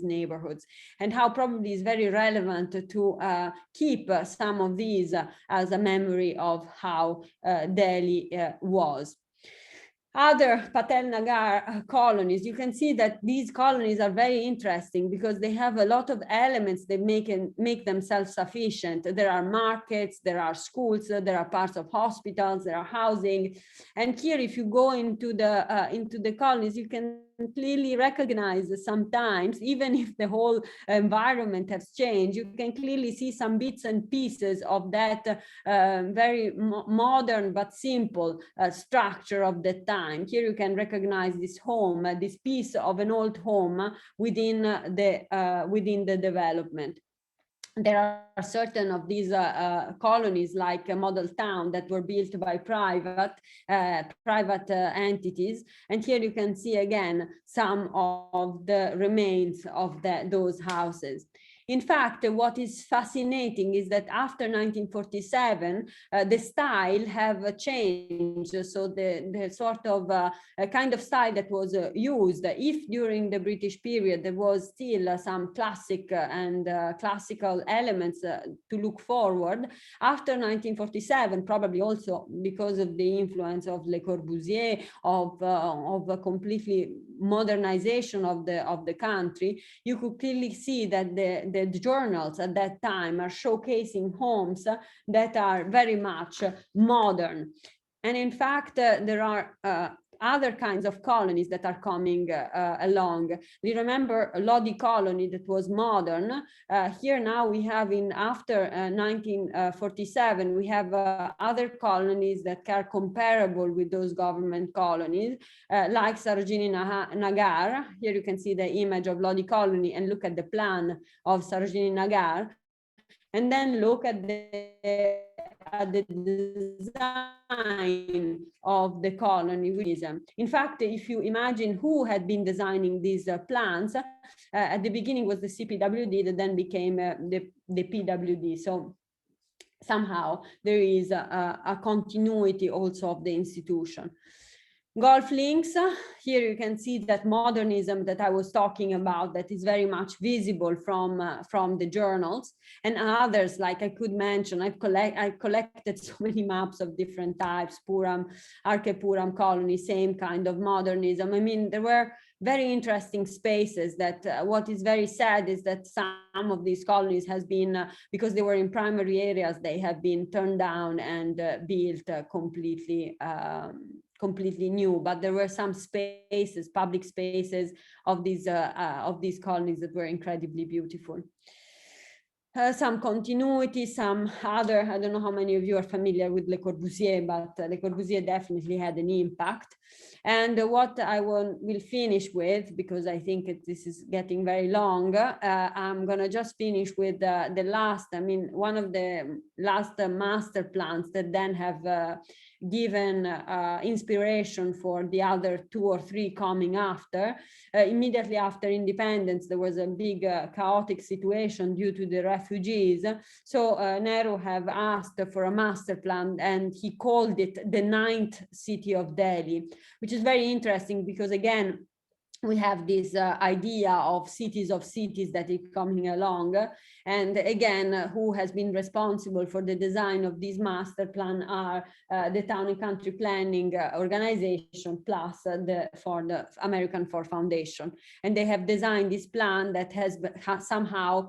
Speaker 2: neighborhoods, and how probably is very relevant to keep some of these as a memory of how Delhi was. Other Patel Nagar colonies, you can see that these colonies are very interesting because they have a lot of elements that make them self-sufficient. There are markets, there are schools, there are parts of hospitals, there are housing. And here, if you go into the colonies, you can clearly recognize sometimes, even if the whole environment has changed, you can clearly see some bits and pieces of that very modern but simple structure of the time. Here you can recognize this home, this piece of an old home within the development. There are certain of these colonies, like a model town, that were built by private entities. And here you can see again some of the remains of those houses. In fact, what is fascinating is that after 1947, the style have changed. So the sort of kind of style that was used, if during the British period there was still some classic and classical elements to look forward, after 1947, probably also because of the influence of Le Corbusier, of a completely modernization of the country, you could clearly see that the journals at that time are showcasing homes that are very much modern. And in fact, there are other kinds of colonies that are coming along. We remember Lodi Colony that was modern. Here now we have after 1947, we have other colonies that are comparable with those government colonies, like Sarojini Nagar. Here you can see the image of Lodi Colony and look at the plan of Sarojini Nagar. And then look at the at the design of the colony. In fact, if you imagine who had been designing these plans, at the beginning was the CPWD that then became the PWD. So somehow there is a continuity also of the institution. Golf links, here you can see that modernism that I was talking about, that is very much visible from the journals, and others, like I could mention, I collected so many maps of different types, Puram, Arche-Puram colony, same kind of modernism. I mean, there were very interesting spaces that what is very sad is that some of these colonies has been, because they were in primary areas, they have been turned down and built completely new, but there were some spaces, public spaces of these colonies that were incredibly beautiful. Some continuity, some other, I don't know how many of you are familiar with Le Corbusier, but Le Corbusier definitely had an impact. And what I will finish with, because I think this is getting very long, I'm gonna just finish with the last, I mean, one of the last master plans that then have given inspiration for the other 2 or 3 coming after. Immediately after independence, there was a big chaotic situation due to the refugees. So Nehru have asked for a master plan, and he called it the 9th city of Delhi, which is very interesting because, again, we have this idea of cities that is coming along. And again, who has been responsible for the design of this master plan are the Town and Country Planning Organization plus the American Ford Foundation. And they have designed this plan that has somehow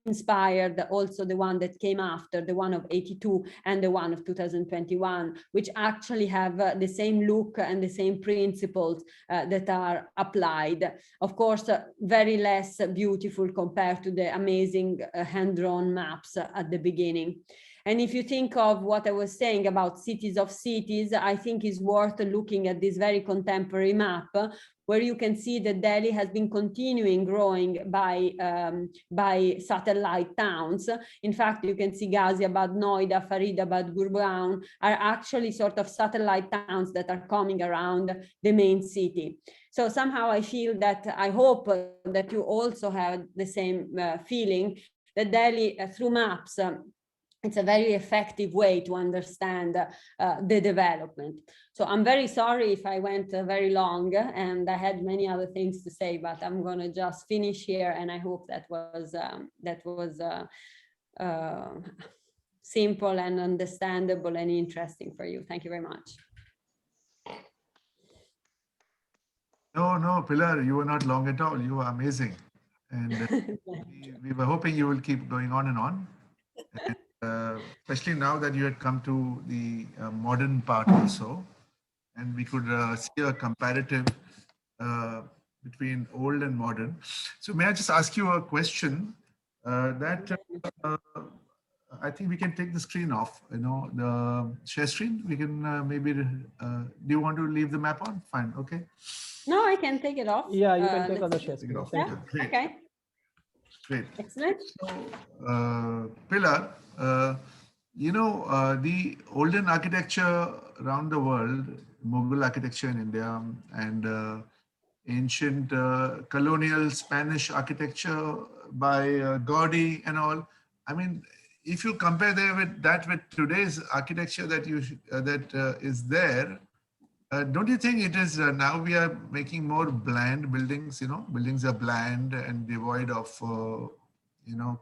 Speaker 2: inspired also the one that came after, the one of 82 and the one of 2021, which actually have the same look and the same principles that are applied. Of course, very less beautiful compared to the amazing hand-drawn maps at the beginning. And if you think of what I was saying about cities of cities, I think it's worth looking at this very contemporary map, where you can see that Delhi has been continuing growing by satellite towns. In fact, you can see Ghaziabad, Noida, Faridabad, Gurgaon are actually sort of satellite towns that are coming around the main city. So somehow I feel that, I hope that you also have the same feeling, that Delhi, through maps, it's a very effective way to understand the development. So I'm very sorry if I went very long, and I had many other things to say, but I'm going to just finish here, and I hope that was simple and understandable and interesting for you. Thank you very much.
Speaker 3: No, Pilar, you were not long at all. You were amazing. And we were hoping you will keep going on and on. And, especially now that you had come to the modern part also, and we could see a comparative between old and modern. So may I just ask you a question that I think we can take the screen off, the share screen. We can maybe, do you want to leave the map on? Fine, okay.
Speaker 2: No, I can take it off.
Speaker 1: Yeah, you can take on the share screen.
Speaker 2: Yeah, okay.
Speaker 3: Great.
Speaker 2: Excellent.
Speaker 3: So, Pilar, the olden architecture around the world, Mughal architecture in India, and ancient colonial Spanish architecture by Gaudi and all. I mean, if you compare that with today's architecture that is there, don't you think it is now we are making more bland buildings? Buildings are bland and devoid of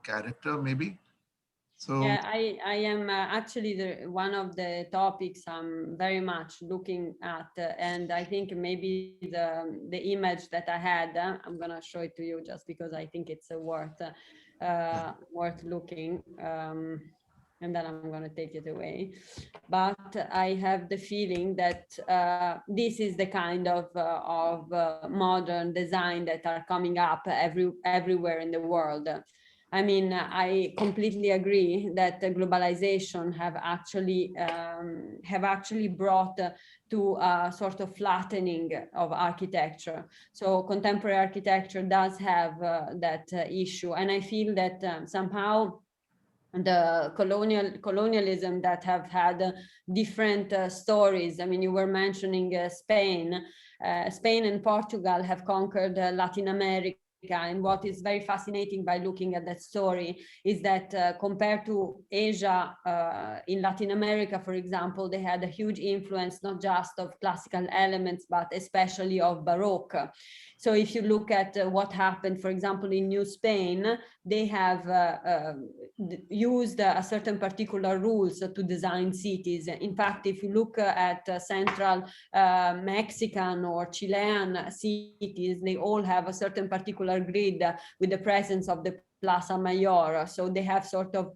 Speaker 3: character, maybe. So
Speaker 2: yeah, I am actually one of the topics I'm very much looking at, and I think maybe the image that I had, I'm gonna show it to you just because I think it's worth looking. And then I'm going to take it away. But I have the feeling that this is the kind of modern design that are coming up everywhere in the world. I mean, I completely agree that the globalization have actually brought to a sort of flattening of architecture. So contemporary architecture does have that issue. And I feel that somehow the colonialism that have had different stories. I mean, you were mentioning Spain. Spain and Portugal have conquered Latin America. And what is very fascinating by looking at that story is that compared to Asia, in Latin America, for example, they had a huge influence, not just of classical elements, but especially of Baroque. So if you look at what happened, for example, in New Spain, they have used a certain particular rules to design cities. In fact, if you look at central Mexican or Chilean cities, they all have a certain particular grid with the presence of the Plaza Mayor. So they have sort of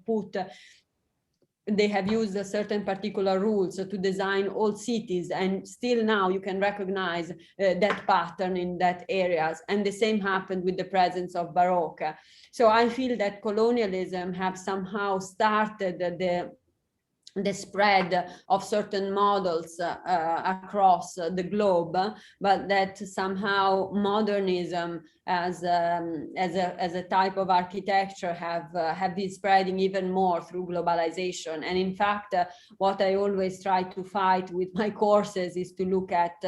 Speaker 2: they have used a certain particular rules to design all cities, and still now you can recognize that pattern in that areas. And the same happened with the presence of Baroque. So I feel that colonialism have somehow started the spread of certain models across the globe, but that somehow modernism as a type of architecture have been spreading even more through globalization. And in fact, what I always try to fight with my courses is to look at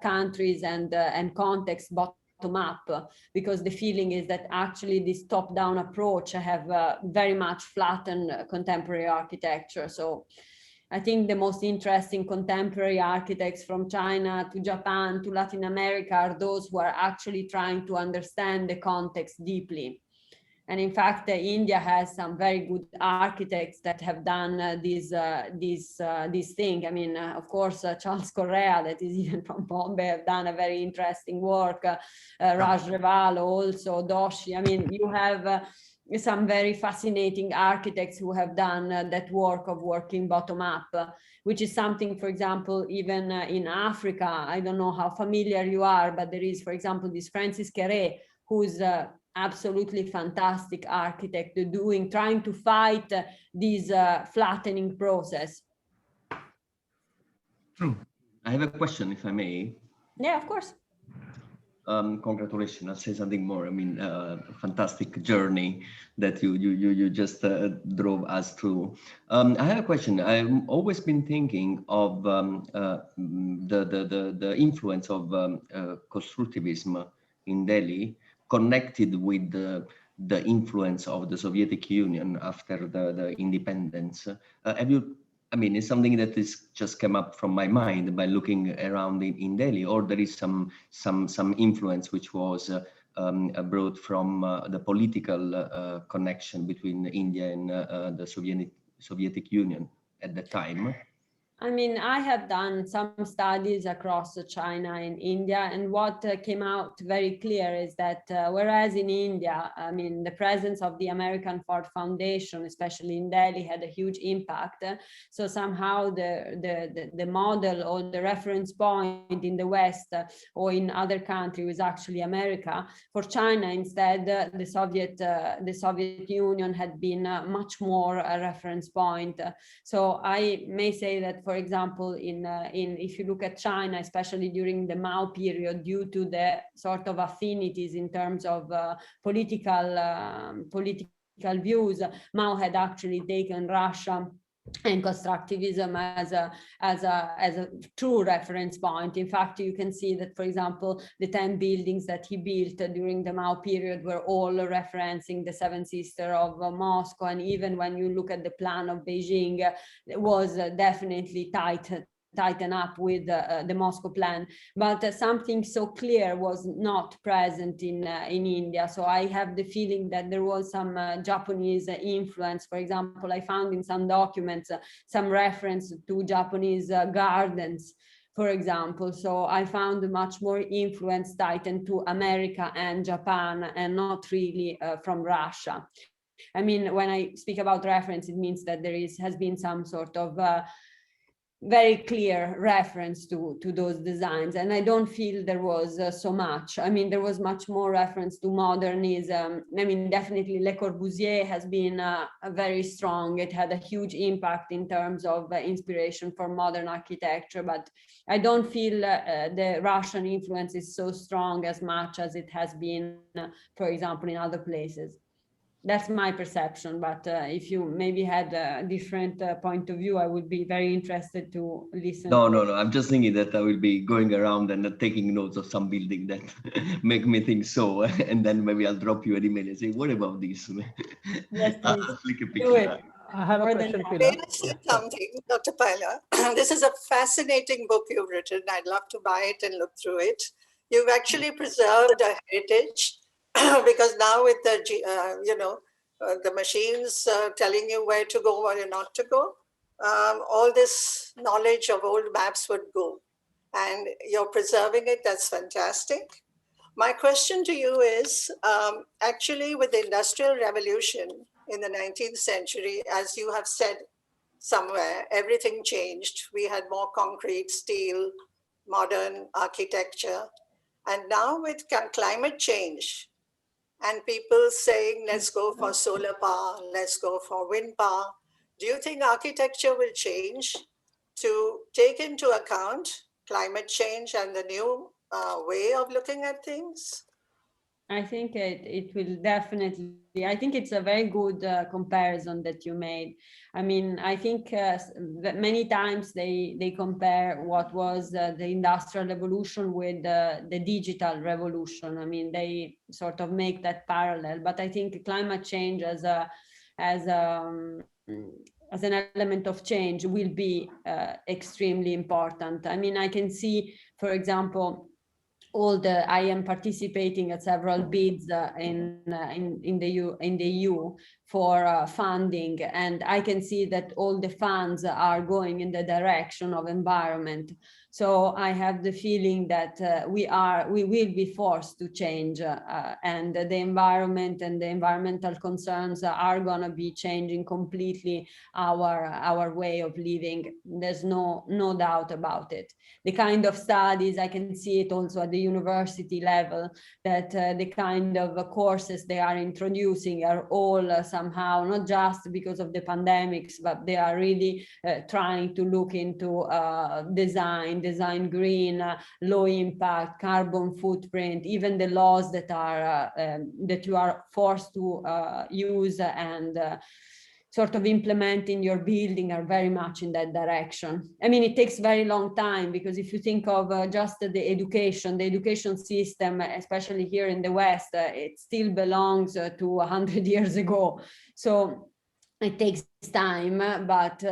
Speaker 2: countries and context bottom up, because the feeling is that actually this top-down approach have very much flattened contemporary architecture. So I think the most interesting contemporary architects from China to Japan to Latin America are those who are actually trying to understand the context deeply. And in fact, India has some very good architects that have done this thing. I mean, of course, Charles Correa, that is even from Bombay, have done a very interesting work. Raj Revalo also, Doshi. I mean, you have some very fascinating architects who have done that work of working bottom up, which is something, for example, even in Africa. I don't know how familiar you are, but there is, for example, this Francis Kéré, who's absolutely fantastic architect trying to fight this flattening process.
Speaker 3: True.
Speaker 4: I have a question, if I may.
Speaker 2: Yeah, of course.
Speaker 4: Congratulations. I'll say something more. I mean, fantastic journey that you just drove us through. I have a question. I've always been thinking of the influence of constructivism in Delhi, connected with the influence of the Soviet Union after the independence. Have you? I mean, it's something that is just came up from my mind by looking around in Delhi, or there is some influence which was brought from the political connection between India and the Soviet Union at the time.
Speaker 2: I mean, I have done some studies across China and India, and what came out very clear is that whereas in India, I mean, the presence of the American Ford Foundation, especially in Delhi, had a huge impact. So somehow the model or the reference point in the West or in other countries was actually America. For China, instead, the Soviet Union had been much more a reference point. So I may say that, for example, if you look at China, especially during the Mao period, due to the sort of affinities in terms of political views, Mao had actually taken Russia and constructivism as a true reference point. In fact, you can see that, for example, the 10 buildings that he built during the Mao period were all referencing the Seven Sisters of Moscow. And even when you look at the plan of Beijing, it was definitely tighten up with the Moscow plan, but something so clear was not present in India. So I have the feeling that there was some Japanese influence. For example, I found in some documents some reference to Japanese gardens, for example. So I found much more influence tightened to America and Japan, and not really from Russia. I mean, when I speak about reference, it means that there has been some sort of very clear reference to those designs, and I don't feel there was so much. I mean, there was much more reference to modernism. I mean, definitely Le Corbusier has been very strong. It had a huge impact in terms of inspiration for modern architecture, but I don't feel the Russian influence is so strong as much as it has been, for example, in other places. That's my perception, but if you maybe had a different point of view, I would be very interested to listen.
Speaker 4: No. I'm just thinking that I will be going around and taking notes of some building that make me think so, and then maybe I'll drop you an email and say, "What about this?"
Speaker 2: Yes, please.
Speaker 4: Flick a
Speaker 2: Do
Speaker 4: picture.
Speaker 2: it.
Speaker 1: I have a
Speaker 2: More than
Speaker 1: question,
Speaker 2: that.
Speaker 1: Pilar.
Speaker 5: May I say something, Dr. Pilar? This is a fascinating book you've written. I'd love to buy it and look through it. You've actually preserved a heritage because now with the, the machines telling you where to go, where not to go, all this knowledge of old maps would go. And you're preserving it. That's fantastic. My question to you is, actually with the Industrial Revolution in the 19th century, as you have said somewhere, everything changed. We had more concrete, steel, modern architecture. And now with climate change and people saying, let's go for solar power, let's go for wind power, do you think architecture will change to take into account climate change and the new way of looking at things?
Speaker 2: I think it will definitely, I think it's a very good comparison that you made. I mean, I think that many times they compare what was the Industrial Revolution with the digital revolution. I mean, they sort of make that parallel, but I think climate change as an element of change will be extremely important. I mean, I can see, for example, I am participating at several bids in the EU for funding, and I can see that all the funds are going in the direction of environment. So I have the feeling that we will be forced to change, and the environment and the environmental concerns are going to be changing completely our way of living. There's no doubt about it. The kind of studies, I can see it also at the university level, that the kind of courses they are introducing are all somehow, not just because of the pandemics, but they are really trying to look into design green, low impact, carbon footprint, even the laws that are that you are forced to use and sort of implement in your building are very much in that direction. I mean, it takes very long time, because if you think of just the education system, especially here in the West, it still belongs to 100 years ago. So it takes time, but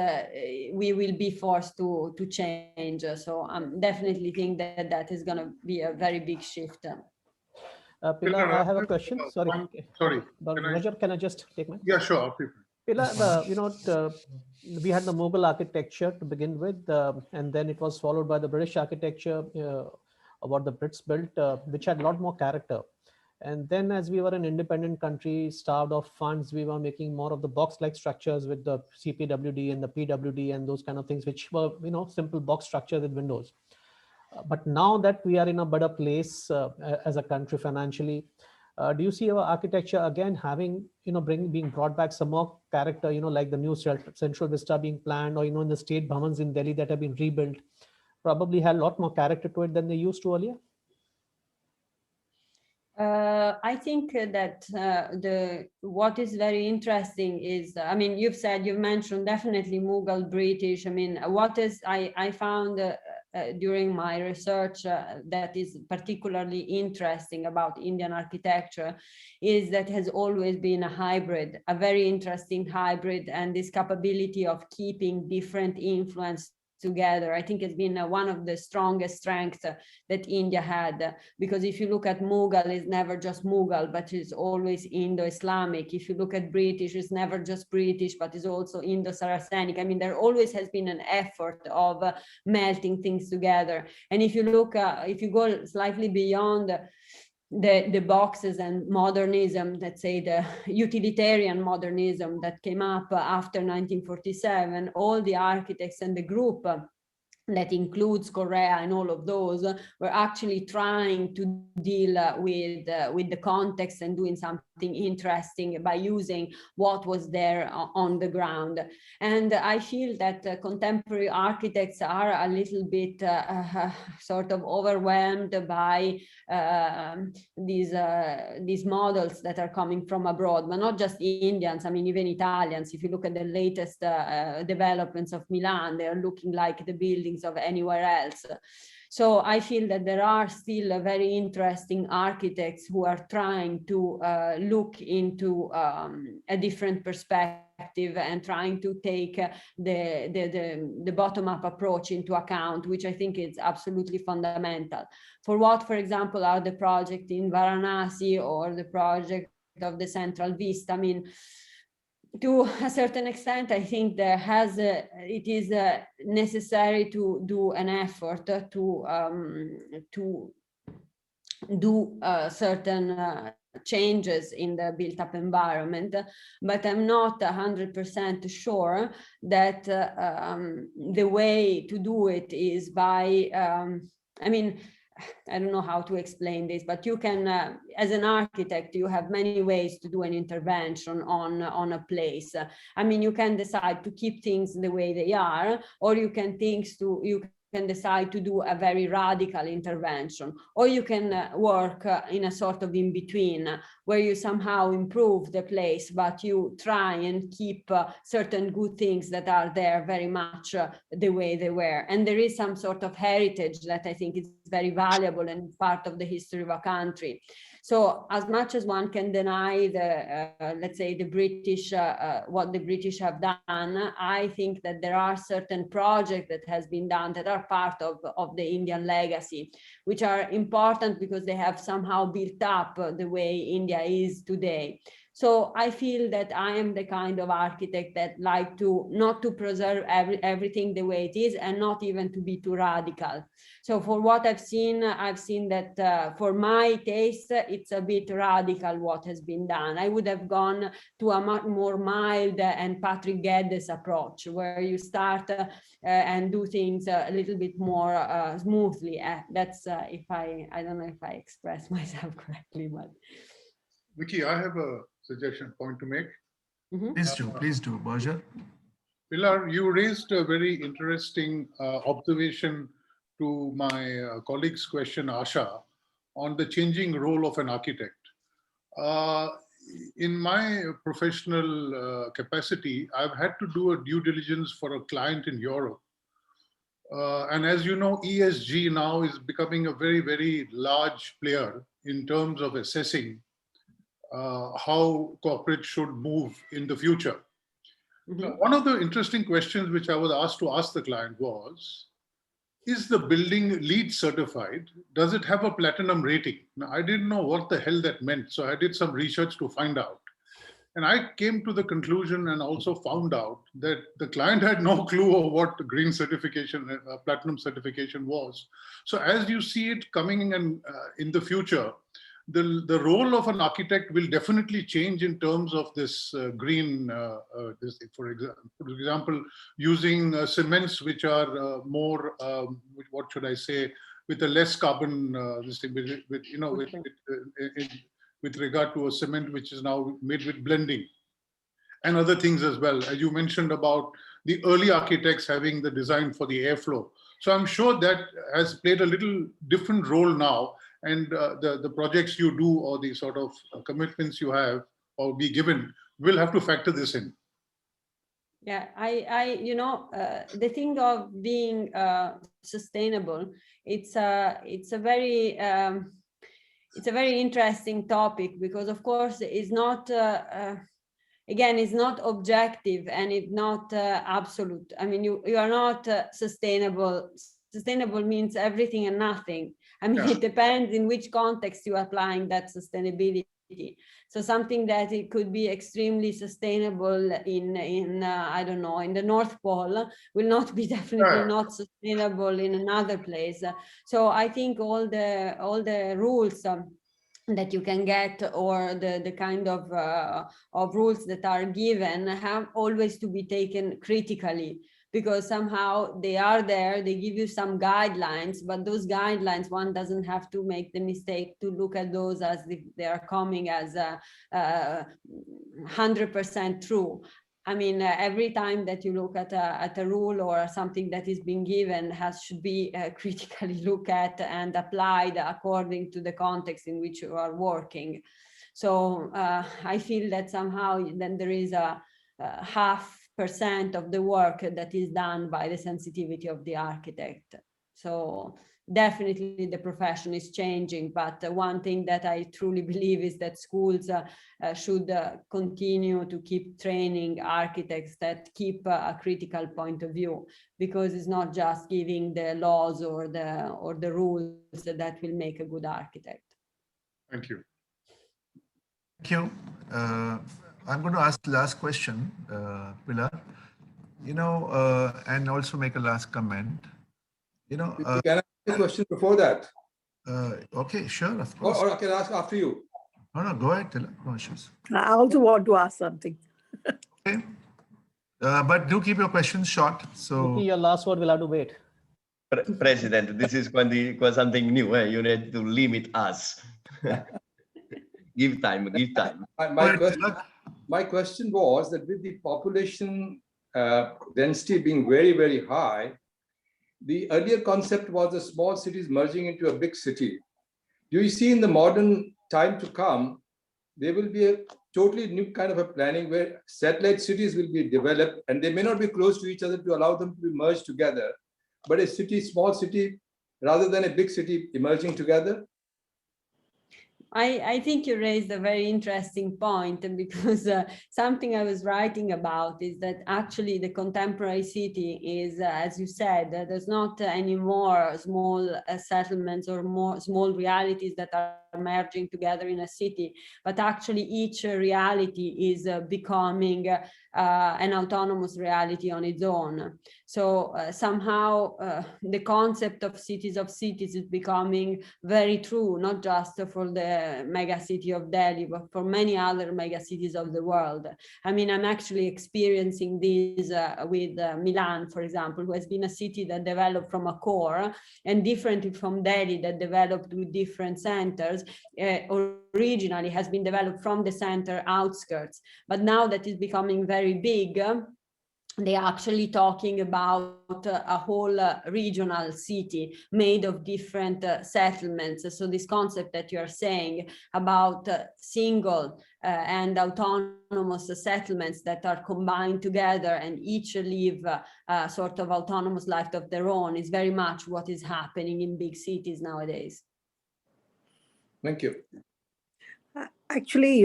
Speaker 2: we will be forced to change. So I definitely think that is going to be a very big shift.
Speaker 1: Pilar, I have a question. Sorry.
Speaker 6: Sorry.
Speaker 1: Roger, can I just take my?
Speaker 6: Yeah, sure.
Speaker 1: Pilar, we had the Mughal architecture to begin with, and then it was followed by the British architecture, what the Brits built, which had a lot more character. And then as we were an independent country, starved of funds, we were making more of the box-like structures with the CPWD and the PWD and those kind of things, which were, simple box structures with windows. But now that we are in a better place as a country financially, do you see our architecture again having, being brought back some more character, like the new Central Vista being planned, or, in the state bhavans in Delhi that have been rebuilt, probably had a lot more character to it than they used to earlier?
Speaker 2: I think that what is very interesting is, I mean, you've mentioned definitely Mughal, British. I mean, I found during my research that is particularly interesting about Indian architecture is that has always been a hybrid, a very interesting hybrid, and this capability of keeping different influence together. I think it's been one of the strongest strengths that India had, because if you look at Mughal, it's never just Mughal, but it's always Indo-Islamic. If you look at British, it's never just British, but it's also Indo-Saracenic. I mean, there always has been an effort of melting things together. And if you look, if you go slightly beyond the boxes and modernism, let's say the utilitarian modernism that came up after 1947, all the architects and the group that includes Korea and all of those, we're actually trying to deal with the context and doing something interesting by using what was there on the ground. And I feel that contemporary architects are a little bit sort of overwhelmed by these models that are coming from abroad, but not just Indians, I mean, even Italians. If you look at the latest developments of Milan, they are looking like the buildings of anywhere else. So I feel that there are still very interesting architects who are trying to look into a different perspective and trying to take the bottom-up approach into account, which I think is absolutely fundamental. For what, for example, are the project in Varanasi or the project of the Central Vista? I mean, to a certain extent, I think it is necessary to do an effort to do certain changes in the built-up environment, but I'm not 100% sure that the way to do it is by, I mean, I don't know how to explain this, but you can, as an architect, you have many ways to do an intervention on a place. I mean, you can decide to keep things the way they are, or you can decide to do a very radical intervention, or you can work in a sort of in between where you somehow improve the place, but you try and keep certain good things that are there very much the way they were. And there is some sort of heritage that I think is very valuable and part of the history of a country. So as much as one can deny let's say the British, what the British have done, I think that there are certain projects that has been done that are part of the Indian legacy, which are important because they have somehow built up the way India is today. So I feel that I am the kind of architect that like to not to preserve everything the way it is, and not even to be too radical. So for what I've seen that for my taste, it's a bit radical what has been done. I would have gone to a much more mild and Patrick Geddes approach, where you start and do things a little bit more smoothly. That's I don't know if I express myself correctly, but.
Speaker 6: Vicky, I have a suggestion point to make.
Speaker 2: Mm-hmm.
Speaker 3: Please do, Berger.
Speaker 6: Pilar, you raised a very interesting observation to my colleague's question, Asha, on the changing role of an architect. In my professional capacity, I've had to do a due diligence for a client in Europe. And as you know, ESG now is becoming a very, very large player in terms of assessing how corporates should move in the future.
Speaker 2: Mm-hmm.
Speaker 6: So one of the interesting questions which I was asked to ask the client was, is the building LEED certified? Does it have a platinum rating? Now, I didn't know what the hell that meant, so I did some research to find out. And I came to the conclusion and also found out that the client had no clue of what green certification, platinum certification was. So as you see it coming in the future, the role of an architect will definitely change in terms of this green, for example, using cements which are more, what should I say, with a less carbon, with regard to a cement which is now made with blending and other things as well. As you mentioned about the early architects having the design for the airflow. So I'm sure that has played a little different role now, and the projects you do or the sort of commitments you have or be given will have to factor this in.
Speaker 2: Yeah, the thing of being sustainable, it's a very interesting topic, because of course it's not again, it's not objective and it's not absolute. I mean, you are not sustainable. Sustainable means everything and nothing. I mean, It depends in which context you are applying that sustainability. So something that it could be extremely sustainable in I don't know, in the North Pole will not be definitely not sustainable in another place. So I think all the rules that you can get, or the kind of rules that are given, have always to be taken critically, because somehow they are there, they give you some guidelines, but those guidelines, one doesn't have to make the mistake to look at those as if they are coming as 100% true. I mean, every time that you look at a rule or something that is being given should be critically looked at and applied according to the context in which you are working. So I feel that somehow then there is a 0.5% of the work that is done by the sensitivity of the architect. So definitely the profession is changing, but one thing that I truly believe is that schools should continue to keep training architects that keep a critical point of view, because it's not just giving the laws or the rules that will make a good architect.
Speaker 6: Thank you.
Speaker 3: Thank you. I'm going to ask the last question, Pilar, and also make a last comment.
Speaker 7: Can I ask a question before that?
Speaker 3: Okay, sure, of course.
Speaker 7: Or I can ask after you.
Speaker 3: No, go ahead, Pilar. No issues.
Speaker 8: I also want to ask something.
Speaker 3: Okay. But do keep your questions short. So
Speaker 1: Your last word will have to wait.
Speaker 4: President, this is quite something new. You need to limit us. Give time.
Speaker 7: My question was that with the population density being very, very high, the earlier concept was the small cities merging into a big city. Do you see in the modern time to come, there will be a totally new kind of a planning where satellite cities will be developed, and they may not be close to each other to allow them to be merged together, but a small city, rather than a big city emerging together?
Speaker 2: I think you raised a very interesting point, because something I was writing about is that actually the contemporary city is, as you said, there's not any more small settlements or more small realities that are merging together in a city, but actually each reality is becoming an autonomous reality on its own. So somehow the concept of cities is becoming very true, not just for the mega city of Delhi, but for many other mega cities of the world. I mean, I'm actually experiencing this with Milan, for example, who has been a city that developed from a core, and differently from Delhi that developed with different centers. Originally has been developed from the center outskirts, but now that is becoming very big, they're actually talking about a whole regional city made of different settlements. So this concept that you are saying about single and autonomous settlements that are combined together and each live a sort of autonomous life of their own is very much what is happening in big cities nowadays.
Speaker 7: Thank you.
Speaker 8: Actually,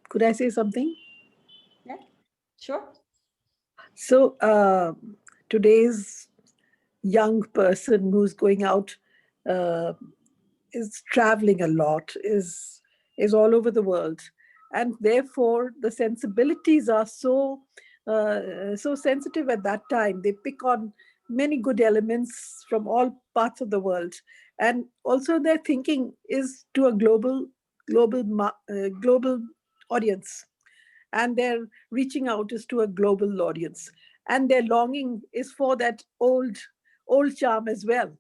Speaker 8: could I say something?
Speaker 2: Yeah, sure.
Speaker 8: So today's young person who's going out is traveling a lot, is all over the world, and therefore the sensibilities are so sensitive at that time. They pick on many good elements from all parts of the world, and also their thinking is to a global audience, and their reaching out is to a global audience, and their longing is for that old charm as well.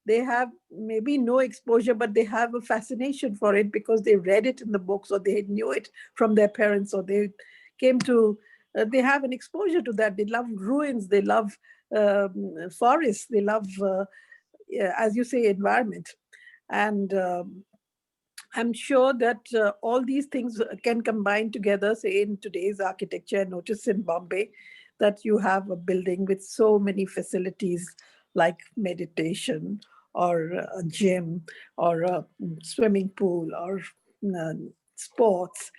Speaker 8: They have maybe no exposure, but they have a fascination for it because they read it in the books, or they knew it from their parents, or they came to they have an exposure to that. They love ruins, they love forests, they love as you say, environment. And I'm sure that all these things can combine together, say in today's architecture. Notice in Bombay that you have a building with so many facilities like meditation or a gym or a swimming pool or sports,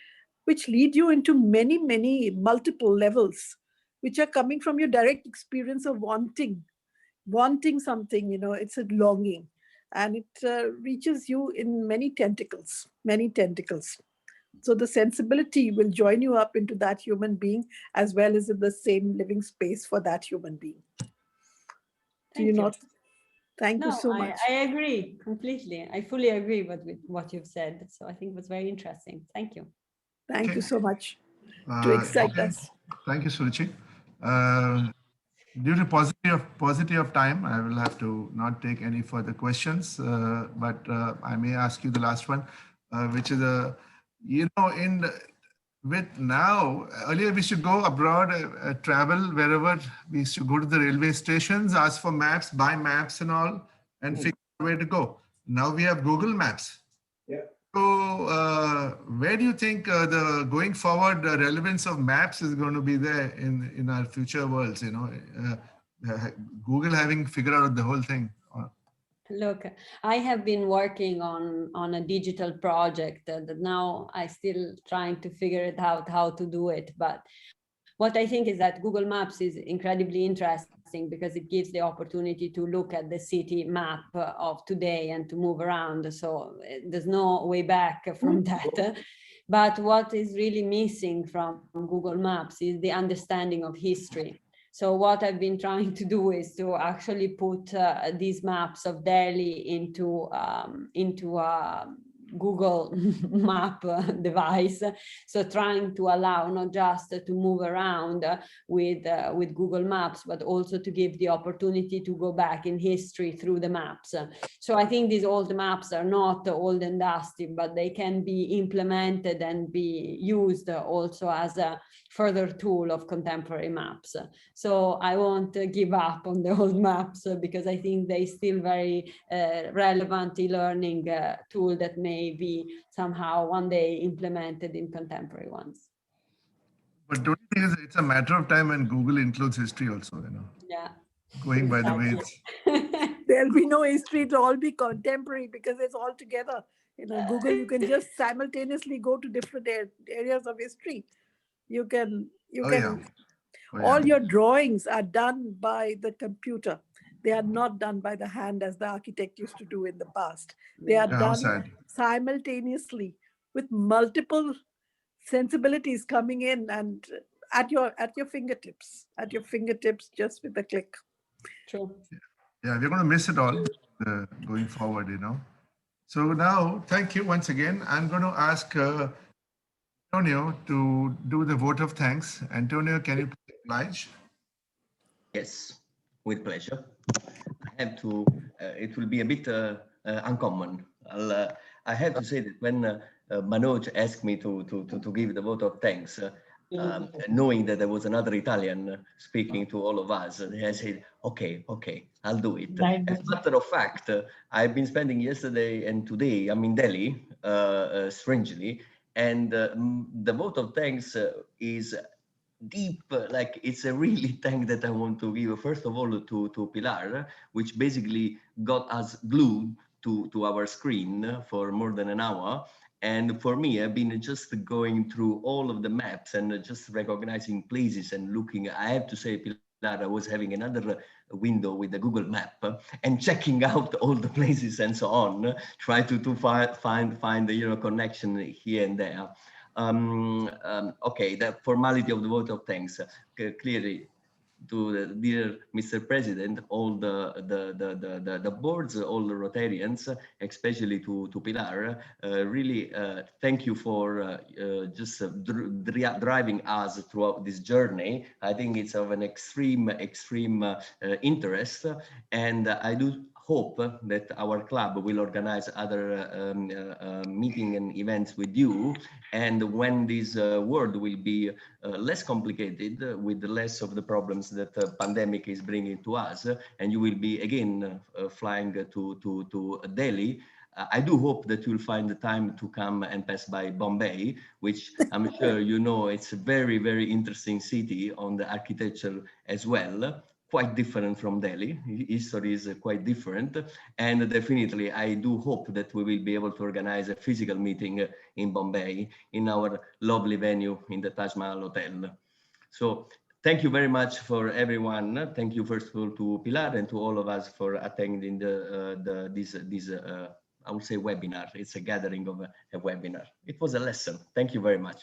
Speaker 8: which lead you into many multiple levels, which are coming from your direct experience of wanting something, it's a longing. And it reaches you in many tentacles. So the sensibility will join you up into that human being, as well as in the same living space for that human being. Do you not? Thank you so much.
Speaker 2: I agree completely. I fully agree with what you've said. So I think it was very interesting. Thank you.
Speaker 8: Thank you so much to excite us.
Speaker 3: Thank you, Suruchi. Due to paucity of time, I will have to not take any further questions, but I may ask you the last one, which is with now, earlier we should go abroad, travel wherever. We used to go to the railway stations, ask for maps, buy maps and all, and figure out where to go. Now we have Google Maps.
Speaker 7: Yeah.
Speaker 3: So where do you think the going forward relevance of maps is going to be there in our future worlds? Google having figured out the whole thing.
Speaker 2: Look, I have been working on a digital project that now I still trying to figure it out how to do it. But what I think is that Google Maps is incredibly interesting because it gives the opportunity to look at the city map of today and to move around. So there's no way back from that. But what is really missing from Google Maps is the understanding of history. So what I've been trying to do is to actually put these maps of Delhi into Google map device. So trying to allow not just to move around with Google Maps, but also to give the opportunity to go back in history through the maps. So I think these old maps are not old and dusty, but they can be implemented and be used also as a further tool of contemporary maps. So I won't give up on the old maps because I think they still very relevant e-learning tool that may be somehow one day implemented in contemporary ones.
Speaker 3: But don't you think it's a matter of time when Google includes history also,
Speaker 2: Yeah.
Speaker 3: Going by the way it's...
Speaker 8: There'll be no history, it'll all be contemporary because it's all together. Google, you can just simultaneously go to different areas of history. All your drawings are done by the computer. They are not done by the hand as the architect used to do in the past. They are done simultaneously with multiple sensibilities coming in and at your fingertips, just with a click.
Speaker 2: True.
Speaker 3: Yeah, we're going to miss it all going forward, So now, thank you once again. I'm going to ask Antonio to do the vote of thanks. Antonio, can you please oblige?
Speaker 4: Yes, with pleasure. I have to, it will be a bit uncommon. I have to say that when Manoj asked me to give the vote of thanks, knowing that there was another Italian speaking to all of us, I said, okay, I'll do it. As a matter of fact, I've been spending yesterday and today, I'm in Delhi, strangely, and the vote of thanks is deep, like it's a really thank that I want to give, first of all, to Pilar, which basically got us glued to our screen for more than an hour. And for me, I've been just going through all of the maps and just recognizing places and looking. I have to say, Pilar, I was having another window with the Google map and checking out all the places and so on, try to find the connection here and there. Okay, the formality of the vote of thanks. Clearly, to the dear Mr. President, all the boards, all the Rotarians, especially to Pilar, really thank you for just driving us throughout this journey. I think it's of an extreme interest, and I do hope that our club will organize other meeting and events with you, and when this world will be less complicated with less of the problems that the pandemic is bringing to us, and you will be again flying to Delhi. I do hope that you'll find the time to come and pass by Bombay, which I'm sure it's a very, very interesting city on the architecture as well. Quite different from Delhi. History is quite different. And definitely, I do hope that we will be able to organize a physical meeting in Bombay, in our lovely venue in the Taj Mahal Hotel. So thank you very much for everyone. Thank you first of all to Pilar and to all of us for attending this I would say webinar. It's a gathering of a webinar. It was a lesson. Thank you very much.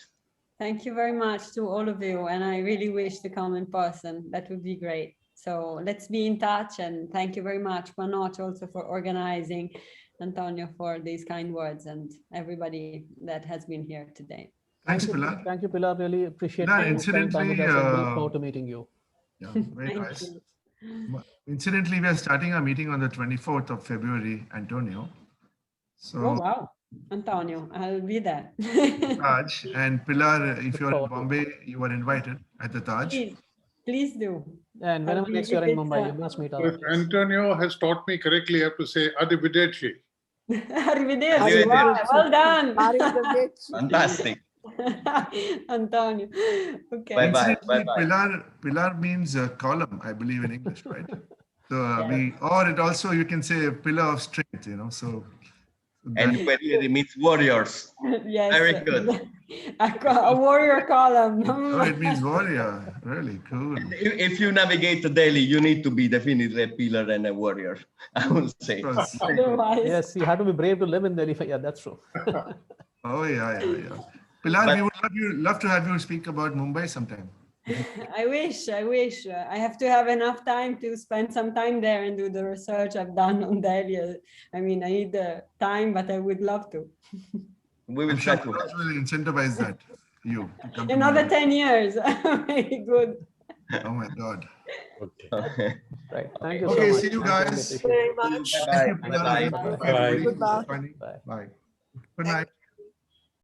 Speaker 2: Thank you very much to all of you. And I really wish to come in person. That would be great. So let's be in touch, and thank you very much, Manoj, also for organizing, Antonio for these kind words, and everybody that has been here today.
Speaker 3: Thanks, Pilar.
Speaker 1: Thank you, Pilar. Really appreciate
Speaker 3: Pilar,
Speaker 1: you spending time with us, and look forward to meeting you.
Speaker 3: Yeah, very
Speaker 2: Thank
Speaker 3: nice.
Speaker 2: you.
Speaker 3: Incidentally, we are starting our meeting on the 24th of February, Antonio. So
Speaker 2: Oh, wow. Antonio, I'll be there.
Speaker 3: Taj and Pilar, if you're in Bombay, you are invited at the Taj.
Speaker 2: Please do.
Speaker 1: And whenever
Speaker 2: I'll
Speaker 1: next
Speaker 2: be-
Speaker 1: you're in
Speaker 2: if
Speaker 1: Mumbai, you
Speaker 2: it's,
Speaker 1: must meet
Speaker 6: So
Speaker 1: our
Speaker 6: if Antonio has taught me correctly, I have to say arrivederci.
Speaker 2: Arrivederci. Wow, well done.
Speaker 8: Arrivederci.
Speaker 4: Fantastic.
Speaker 2: Antonio. Okay.
Speaker 4: Bye bye.
Speaker 3: Incidentally,
Speaker 4: Bye bye.
Speaker 3: Pilar means column, I believe, in English, right? So
Speaker 2: Yes.
Speaker 3: or it also, you can say a pillar of strength, you know, so.
Speaker 4: And Guerrieri means warriors.
Speaker 2: Yes.
Speaker 4: Very good.
Speaker 2: A warrior column.
Speaker 3: Oh, it means warrior. Really cool.
Speaker 4: If you navigate to Delhi, you need to be definitely a pillar and a warrior, I would say.
Speaker 2: Otherwise.
Speaker 1: Yes, you have to be brave to live in Delhi. Yeah, that's true.
Speaker 3: Oh, yeah. Pilar,
Speaker 4: But-
Speaker 3: we would love to have you speak about Mumbai sometime.
Speaker 2: I wish. I have to have enough time to spend some time there and do the research I've done on Delhi. I mean, I need the time, but I would love to.
Speaker 4: We will
Speaker 3: I'm sure
Speaker 4: try to.
Speaker 3: Taj will incentivize that, you. To come to
Speaker 2: Another
Speaker 3: Mumbai.
Speaker 2: 10 years. Very good.
Speaker 3: Oh my God.
Speaker 4: Okay.
Speaker 1: Right. Thank you so
Speaker 3: Okay,
Speaker 1: much.
Speaker 3: see you
Speaker 1: Thank
Speaker 3: guys.
Speaker 1: appreciate it.
Speaker 5: Very much.
Speaker 3: Thank you, Pilar.
Speaker 4: Bye-bye.
Speaker 3: Thank you,
Speaker 1: Bye.
Speaker 3: everybody.
Speaker 8: Goodbye.
Speaker 3: Funny.
Speaker 1: Bye.
Speaker 3: Bye. Good night.